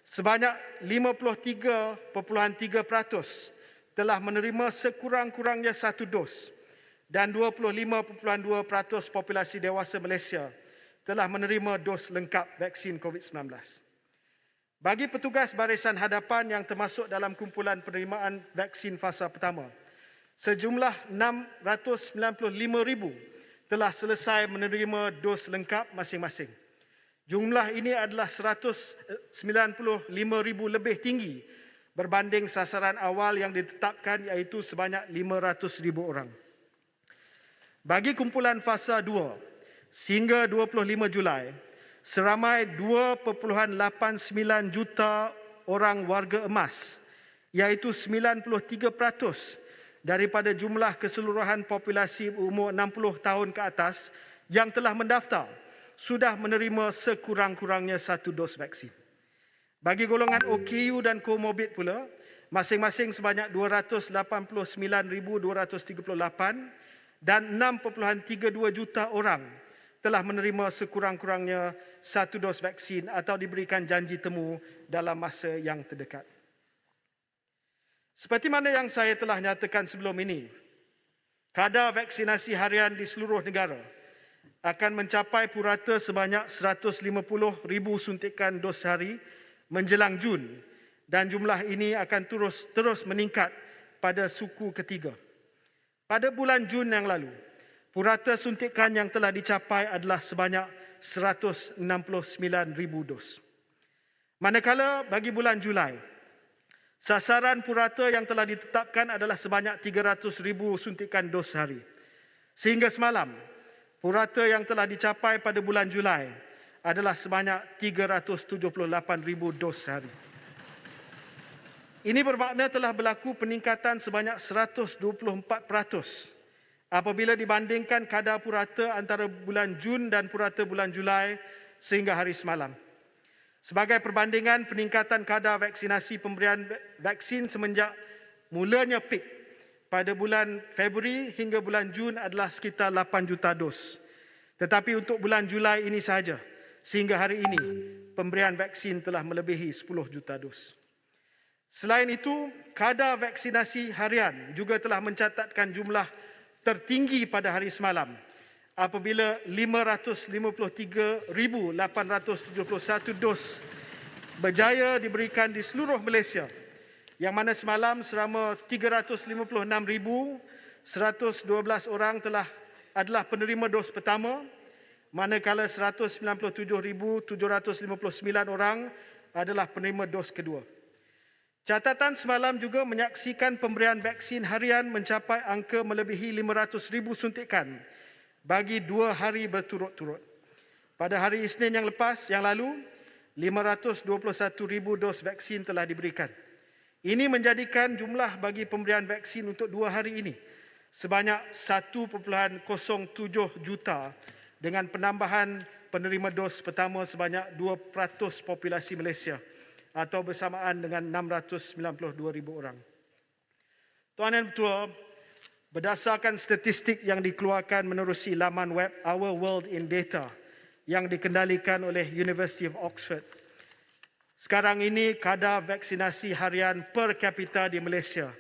sebanyak 53.3% telah menerima sekurang-kurangnya satu dos dan 25.2% populasi dewasa Malaysia telah menerima dos lengkap vaksin COVID-19. Bagi petugas barisan hadapan yang termasuk dalam kumpulan penerimaan vaksin fasa pertama, sejumlah 695,000 telah selesai menerima dos lengkap masing-masing. Jumlah ini adalah 195,000 lebih tinggi berbanding sasaran awal yang ditetapkan iaitu sebanyak 500,000 orang. Bagi kumpulan fasa 2, sehingga 25 Julai, seramai 2.89 juta orang warga emas iaitu 93% daripada jumlah keseluruhan populasi umur 60 tahun ke atas yang telah mendaftar sudah menerima sekurang-kurangnya satu dos vaksin. Bagi golongan OKU dan komorbid pula, masing-masing sebanyak 289,238 dan 6.32 juta orang telah menerima sekurang-kurangnya satu dos vaksin atau diberikan janji temu dalam masa yang terdekat. Seperti mana yang saya telah nyatakan sebelum ini, kadar vaksinasi harian di seluruh negara akan mencapai purata sebanyak 150,000 suntikan dos sehari menjelang Jun, dan jumlah ini akan terus meningkat pada suku ketiga. Pada bulan Jun yang lalu, purata suntikan yang telah dicapai adalah sebanyak 169,000 dos. Manakala bagi bulan Julai, sasaran purata yang telah ditetapkan adalah sebanyak 300,000 suntikan dos sehari. Sehingga semalam, purata yang telah dicapai pada bulan Julai adalah sebanyak 378,000 dos sehari. Ini bermakna telah berlaku peningkatan sebanyak 124% apabila dibandingkan kadar purata antara bulan Jun dan purata bulan Julai sehingga hari semalam. Sebagai perbandingan, peningkatan kadar vaksinasi pemberian vaksin semenjak mulanya peak pada bulan Februari hingga bulan Jun adalah sekitar 8 juta dos. Tetapi untuk bulan Julai ini sahaja, sehingga hari ini, pemberian vaksin telah melebihi 10 juta dos. Selain itu, kadar vaksinasi harian juga telah mencatatkan jumlah tertinggi pada hari semalam apabila 553,871 dos berjaya diberikan di seluruh Malaysia, yang mana semalam selama 356,112 orang adalah penerima dos pertama, manakala 197,759 orang adalah penerima dos kedua. Catatan semalam juga menyaksikan pemberian vaksin harian mencapai angka melebihi 500,000 suntikan bagi 2 hari berturut-turut. Pada hari Isnin yang lalu, 521,000 dos vaksin telah diberikan. Ini menjadikan jumlah bagi pemberian vaksin untuk 2 hari ini sebanyak 1.07 juta dengan penambahan penerima dos pertama sebanyak 2% populasi Malaysia atau bersamaan dengan 692,000 orang. Tuan dan Ketua, berdasarkan statistik yang dikeluarkan menerusi laman web Our World in Data yang dikendalikan oleh University of Oxford, sekarang ini kadar vaksinasi harian per kapita di Malaysia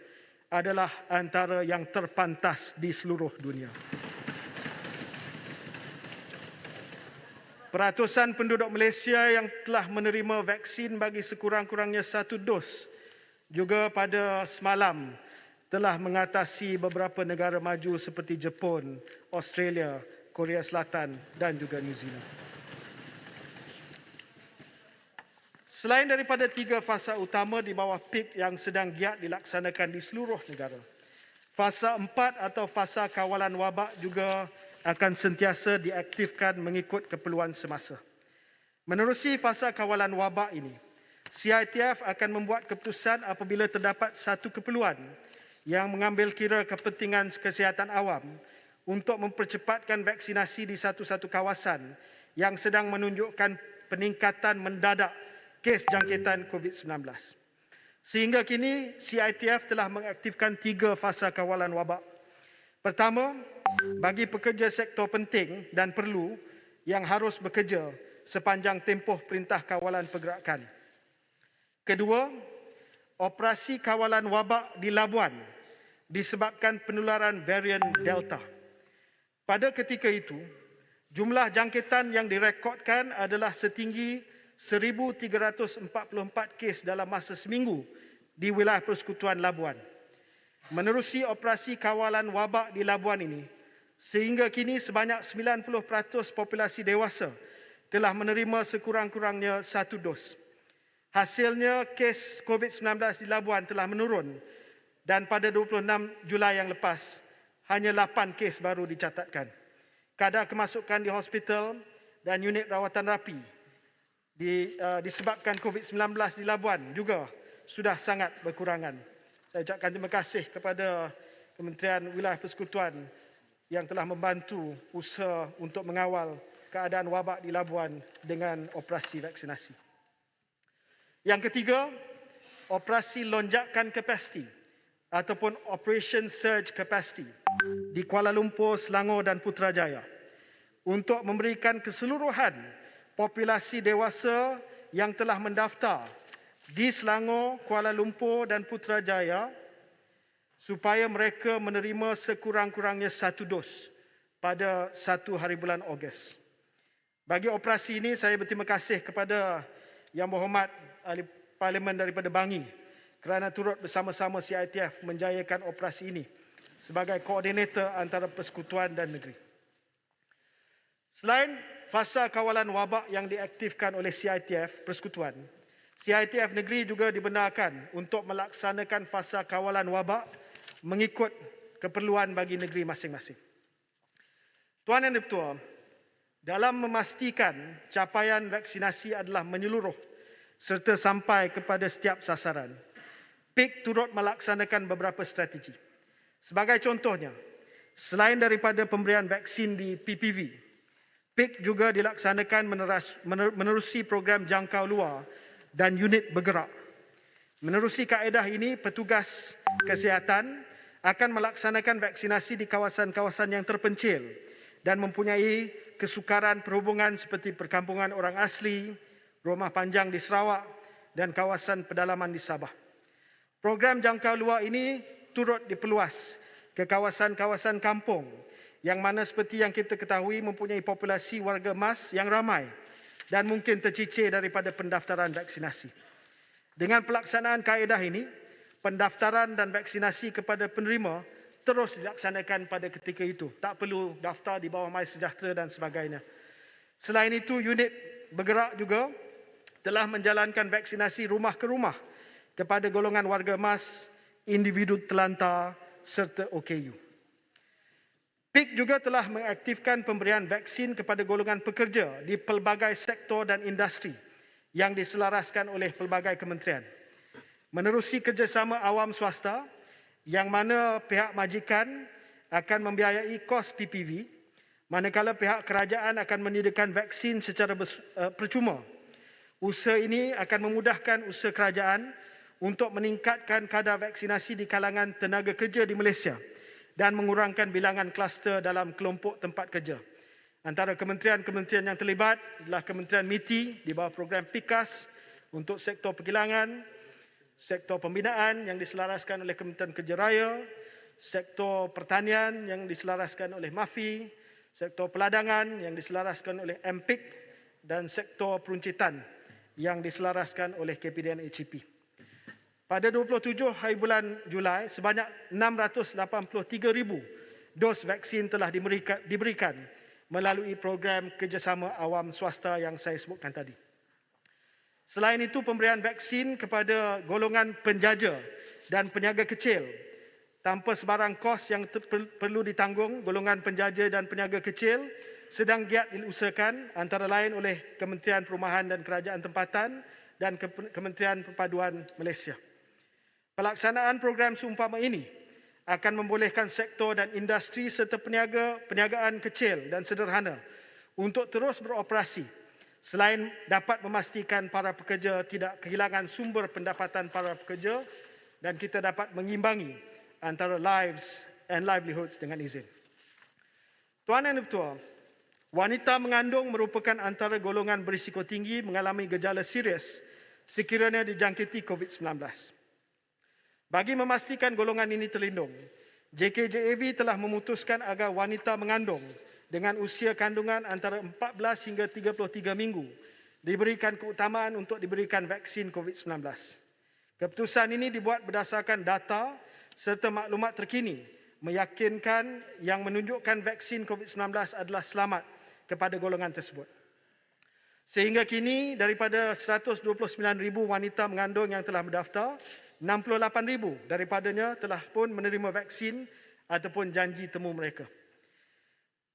adalah antara yang terpantas di seluruh dunia. Peratusan penduduk Malaysia yang telah menerima vaksin bagi sekurang-kurangnya 1 dos juga pada semalam telah mengatasi beberapa negara maju seperti Jepun, Australia, Korea Selatan dan juga New Zealand. Selain daripada 3 fasa utama di bawah PIK yang sedang giat dilaksanakan di seluruh negara, fasa 4 atau fasa kawalan wabak juga akan sentiasa diaktifkan mengikut keperluan semasa. Menerusi fasa kawalan wabak ini, CITF akan membuat keputusan apabila terdapat satu keperluan yang mengambil kira kepentingan kesihatan awam untuk mempercepatkan vaksinasi di satu-satu kawasan yang sedang menunjukkan peningkatan mendadak kes jangkitan COVID-19. Sehingga kini, CITF telah mengaktifkan 3 fasa kawalan wabak. Pertama, bagi pekerja sektor penting dan perlu yang harus bekerja sepanjang tempoh perintah kawalan pergerakan. Kedua, operasi kawalan wabak di Labuan disebabkan penularan varian Delta. Pada ketika itu, jumlah jangkitan yang direkodkan adalah setinggi 1,344 kes dalam masa seminggu di wilayah Persekutuan Labuan. Menerusi operasi kawalan wabak di Labuan ini, sehingga kini sebanyak 90% populasi dewasa telah menerima sekurang-kurangnya 1 dos. Hasilnya, kes COVID-19 di Labuan telah menurun dan pada 26 Julai yang lepas, hanya 8 kes baru dicatatkan. Kadar kemasukan di hospital dan unit rawatan rapi disebabkan COVID-19 di Labuan juga sudah sangat berkurangan. Saya ucapkan terima kasih kepada Kementerian Wilayah Persekutuan yang telah membantu usaha untuk mengawal keadaan wabak di Labuan dengan operasi vaksinasi. Yang ketiga, operasi lonjakan kapasiti ataupun Operation Surge Capacity di Kuala Lumpur, Selangor dan Putrajaya untuk memberikan keseluruhan populasi dewasa yang telah mendaftar di Selangor, Kuala Lumpur dan Putrajaya supaya mereka menerima sekurang-kurangnya 1 dos pada 1 hari bulan Ogos. Bagi operasi ini, saya berterima kasih kepada Yang Berhormat Ahli Parlimen daripada Bangi kerana turut bersama-sama CITF menjayakan operasi ini sebagai koordinator antara persekutuan dan negeri. Selain fasa kawalan wabak yang diaktifkan oleh CITF persekutuan, CITF negeri juga dibenarkan untuk melaksanakan fasa kawalan wabak mengikut keperluan bagi negeri masing-masing. Tuan Yang Dipertua, dalam memastikan capaian vaksinasi adalah menyeluruh serta sampai kepada setiap sasaran, PIK turut melaksanakan beberapa strategi. Sebagai contohnya, selain daripada pemberian vaksin di PPV, PIK juga dilaksanakan menerusi program jangkau luar dan unit bergerak. Menerusi kaedah ini, petugas kesihatan akan melaksanakan vaksinasi di kawasan-kawasan yang terpencil dan mempunyai kesukaran perhubungan seperti perkampungan orang asli, rumah panjang di Sarawak dan kawasan pedalaman di Sabah. Program jangkau luar ini turut diperluas ke kawasan-kawasan kampung yang mana seperti yang kita ketahui mempunyai populasi warga emas yang ramai dan mungkin tercicir daripada pendaftaran vaksinasi. Dengan pelaksanaan kaedah ini, pendaftaran dan vaksinasi kepada penerima terus dilaksanakan pada ketika itu. Tak perlu daftar di bawah MySejahtera dan sebagainya. Selain itu, unit bergerak juga telah menjalankan vaksinasi rumah ke rumah kepada golongan warga emas, individu telantar serta OKU. PIK juga telah mengaktifkan pemberian vaksin kepada golongan pekerja di pelbagai sektor dan industri yang diselaraskan oleh pelbagai kementerian. Menerusi kerjasama awam swasta, yang mana pihak majikan akan membiayai kos PPV, manakala pihak kerajaan akan menyediakan vaksin secara percuma. Usaha ini akan memudahkan usaha kerajaan untuk meningkatkan kadar vaksinasi di kalangan tenaga kerja di Malaysia dan mengurangkan bilangan kluster dalam kelompok tempat kerja. Antara kementerian-kementerian yang terlibat adalah Kementerian MITI di bawah program PIKAS untuk sektor perkilangan, sektor pembinaan yang diselaraskan oleh Kementerian Kerja Raya, sektor pertanian yang diselaraskan oleh MAFI, sektor peladangan yang diselaraskan oleh MPIK dan sektor peruncitan yang diselaraskan oleh KPDN HCP. Pada 27 hari bulan Julai, sebanyak 683,000 dos vaksin telah diberikan melalui program kerjasama awam swasta yang saya sebutkan tadi. Selain itu, pemberian vaksin kepada golongan penjaja dan peniaga kecil tanpa sebarang kos yang perlu ditanggung, golongan penjaja dan peniaga kecil sedang giat diusahakan antara lain oleh Kementerian Perumahan dan Kerajaan Tempatan dan Kementerian Perpaduan Malaysia. Pelaksanaan program seumpama ini akan membolehkan sektor dan industri serta perniagaan kecil dan sederhana untuk terus beroperasi selain dapat memastikan para pekerja tidak kehilangan sumber pendapatan para pekerja dan kita dapat mengimbangi antara lives and livelihoods dengan izin. Tuan Yang Dipertua, wanita mengandung merupakan antara golongan berisiko tinggi mengalami gejala serius sekiranya dijangkiti COVID-19. Bagi memastikan golongan ini terlindung, JKJAV telah memutuskan agar wanita mengandung dengan usia kandungan antara 14 hingga 33 minggu diberikan keutamaan untuk diberikan vaksin COVID-19. Keputusan ini dibuat berdasarkan data serta maklumat terkini meyakinkan yang menunjukkan vaksin COVID-19 adalah selamat kepada golongan tersebut. Sehingga kini daripada 129,000 wanita mengandung yang telah mendaftar, 68,000 daripadanya telah pun menerima vaksin ataupun janji temu mereka.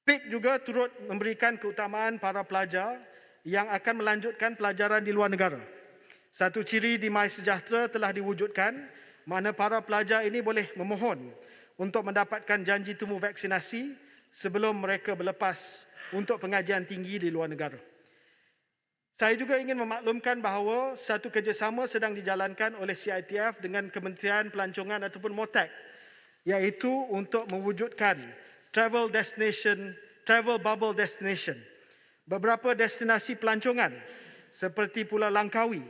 PIK juga turut memberikan keutamaan para pelajar yang akan melanjutkan pelajaran di luar negara. Satu ciri di MySejahtera telah diwujudkan mana para pelajar ini boleh memohon untuk mendapatkan janji temu vaksinasi sebelum mereka berlepas untuk pengajian tinggi di luar negara. Saya juga ingin memaklumkan bahawa satu kerjasama sedang dijalankan oleh CITF dengan Kementerian Pelancongan ataupun MOTAC, iaitu untuk mewujudkan travel bubble destination. Beberapa destinasi pelancongan seperti Pulau Langkawi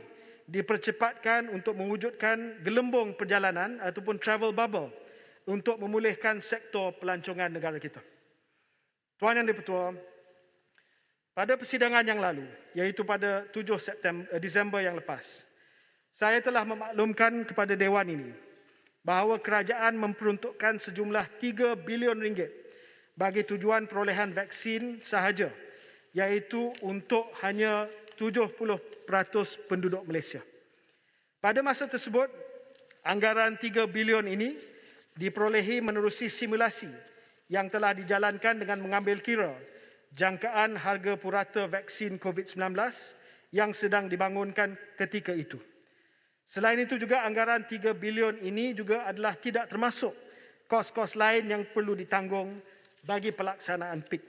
dipercepatkan untuk mewujudkan gelembung perjalanan ataupun travel bubble untuk memulihkan sektor pelancongan negara kita. Tuan Yang di-Pertua, pada persidangan yang lalu, iaitu pada 7 Disember yang lepas, saya telah memaklumkan kepada Dewan ini bahawa kerajaan memperuntukkan sejumlah 3 bilion ringgit bagi tujuan perolehan vaksin sahaja, iaitu untuk hanya 70% penduduk Malaysia. Pada masa tersebut, anggaran 3 bilion ini diperolehi menerusi simulasi yang telah dijalankan dengan mengambil kira jangkaan harga purata vaksin COVID-19 yang sedang dibangunkan ketika itu. Selain itu juga anggaran 3 bilion ini juga adalah tidak termasuk kos-kos lain yang perlu ditanggung bagi pelaksanaan PIK.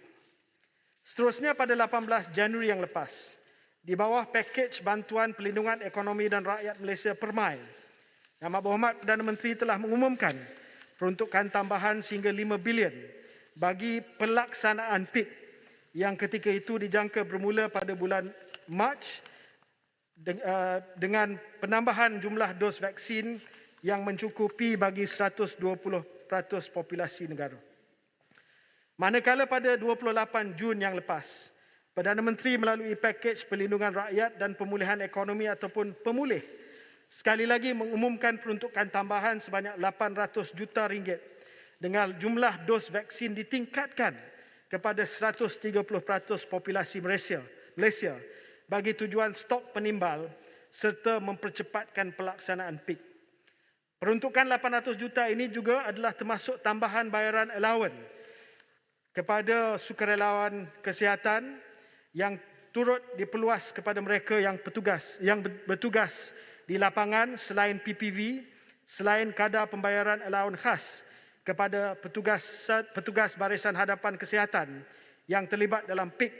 Seterusnya pada 18 Januari yang lepas, di bawah pakej bantuan pelindungan ekonomi dan rakyat Malaysia Permai, Yang Berhormat Perdana Menteri telah mengumumkan peruntukan tambahan sehingga 5 bilion bagi pelaksanaan PIK yang ketika itu dijangka bermula pada bulan Mac dengan penambahan jumlah dos vaksin yang mencukupi bagi 120% populasi negara. Manakala pada 28 Jun yang lepas, Perdana Menteri melalui pakej perlindungan rakyat dan pemulihan ekonomi ataupun pemulih sekali lagi mengumumkan peruntukan tambahan sebanyak 800 juta ringgit dengan jumlah dos vaksin ditingkatkan kepada 130% populasi Malaysia bagi tujuan stok penimbal serta mempercepatkan pelaksanaan PIK. Peruntukan 800 juta ini juga adalah termasuk tambahan bayaran allowance kepada sukarelawan kesihatan yang turut diperluas kepada mereka yang bertugas di lapangan selain PPV, selain kadar pembayaran allowance khas kepada petugas barisan hadapan kesihatan yang terlibat dalam PIK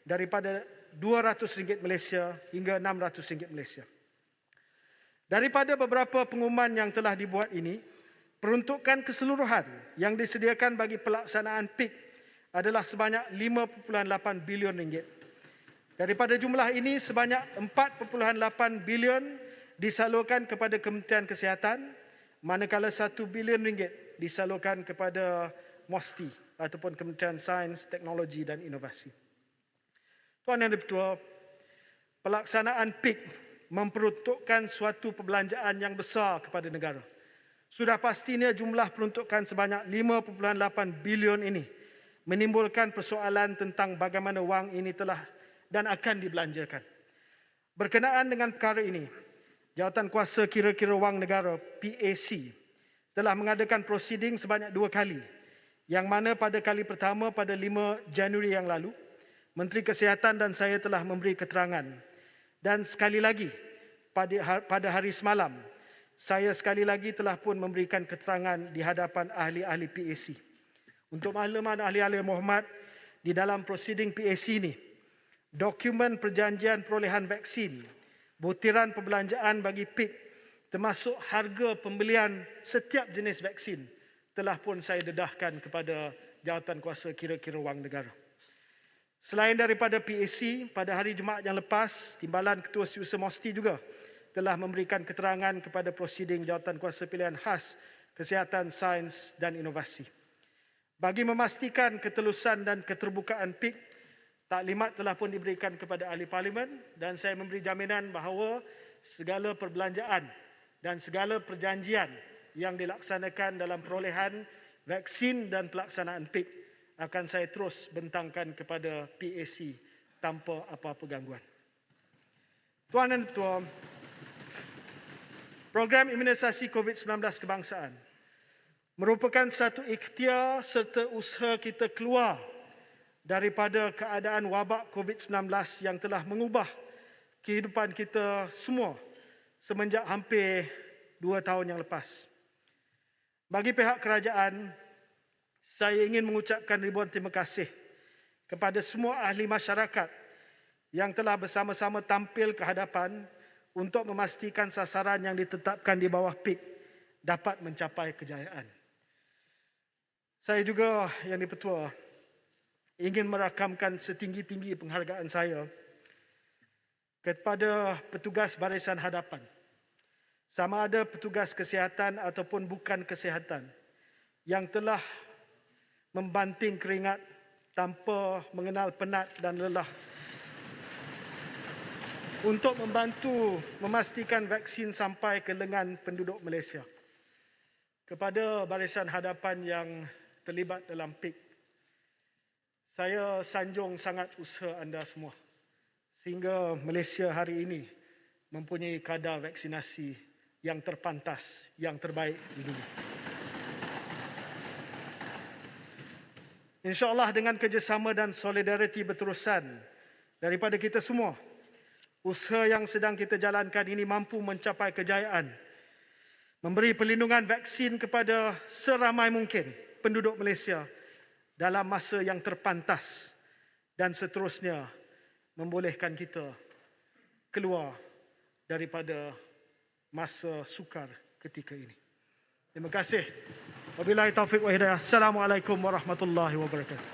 daripada RM200 Malaysia hingga RM600 Malaysia. Daripada beberapa pengumuman yang telah dibuat ini, peruntukan keseluruhan yang disediakan bagi pelaksanaan PIK adalah sebanyak 5.8 bilion ringgit. Daripada jumlah ini, sebanyak 4.8 bilion disalurkan kepada Kementerian Kesihatan, manakala 1 bilion ringgit disalurkan kepada MOSTI ataupun Kementerian Sains, Teknologi dan Inovasi. Tuan Yang di-Pertua, pelaksanaan PIK memperuntukkan suatu perbelanjaan yang besar kepada negara. Sudah pastinya jumlah peruntukan sebanyak 5.8 bilion ini menimbulkan persoalan tentang bagaimana wang ini telah dan akan dibelanjakan. Berkenaan dengan perkara ini, Jawatan Kuasa Kira-kira Wang Negara PAC telah mengadakan prosiding sebanyak 2 kali, yang mana pada kali pertama pada 5 Januari yang lalu, Menteri Kesihatan dan saya telah memberi keterangan. Dan sekali lagi pada hari semalam, saya sekali lagi telah pun memberikan keterangan di hadapan ahli-ahli PAC. Untuk makluman ahli-ahli Muhammad, di dalam prosiding PAC ini, dokumen perjanjian perolehan vaksin, butiran perbelanjaan bagi PIK, termasuk harga pembelian setiap jenis vaksin, telah pun saya dedahkan kepada Jawatan Kuasa Kira-kira Wang Negara. Selain daripada PAC, pada hari Jumaat yang lepas, Timbalan Ketua Setiausaha MOSTI juga telah memberikan keterangan kepada prosiding Jawatan Kuasa Pilihan Khas Kesihatan, Sains dan Inovasi. Bagi memastikan ketelusan dan keterbukaan PIK, taklimat telah pun diberikan kepada ahli parlimen dan saya memberi jaminan bahawa segala perbelanjaan dan segala perjanjian yang dilaksanakan dalam perolehan vaksin dan pelaksanaan PIK akan saya terus bentangkan kepada PAC tanpa apa-apa gangguan. Tuan dan Ketua, program imunisasi COVID-19 kebangsaan merupakan satu ikhtiar serta usaha kita keluar daripada keadaan wabak COVID-19 yang telah mengubah kehidupan kita semua semenjak hampir 2 tahun yang lepas. Bagi pihak kerajaan, saya ingin mengucapkan ribuan terima kasih kepada semua ahli masyarakat yang telah bersama-sama tampil ke hadapan untuk memastikan sasaran yang ditetapkan di bawah PIK dapat mencapai kejayaan. Saya juga, Yang di-Pertua, ingin merakamkan setinggi-tinggi penghargaan saya kepada petugas barisan hadapan, sama ada petugas kesihatan ataupun bukan kesihatan, yang telah membanting keringat tanpa mengenal penat dan lelah untuk membantu memastikan vaksin sampai ke lengan penduduk Malaysia. Kepada barisan hadapan yang terlibat dalam PIK, saya sanjung sangat usaha anda semua sehingga Malaysia hari ini mempunyai kadar vaksinasi yang terpantas, yang terbaik di dunia. InsyaAllah dengan kerjasama dan solidariti berterusan daripada kita semua, usaha yang sedang kita jalankan ini mampu mencapai kejayaan, memberi perlindungan vaksin kepada seramai mungkin penduduk Malaysia dalam masa yang terpantas dan seterusnya membolehkan kita keluar daripada masa sukar ketika ini. Terima kasih. Wabillahi taufiq wa hidayah. Assalamualaikum warahmatullahi wabarakatuh.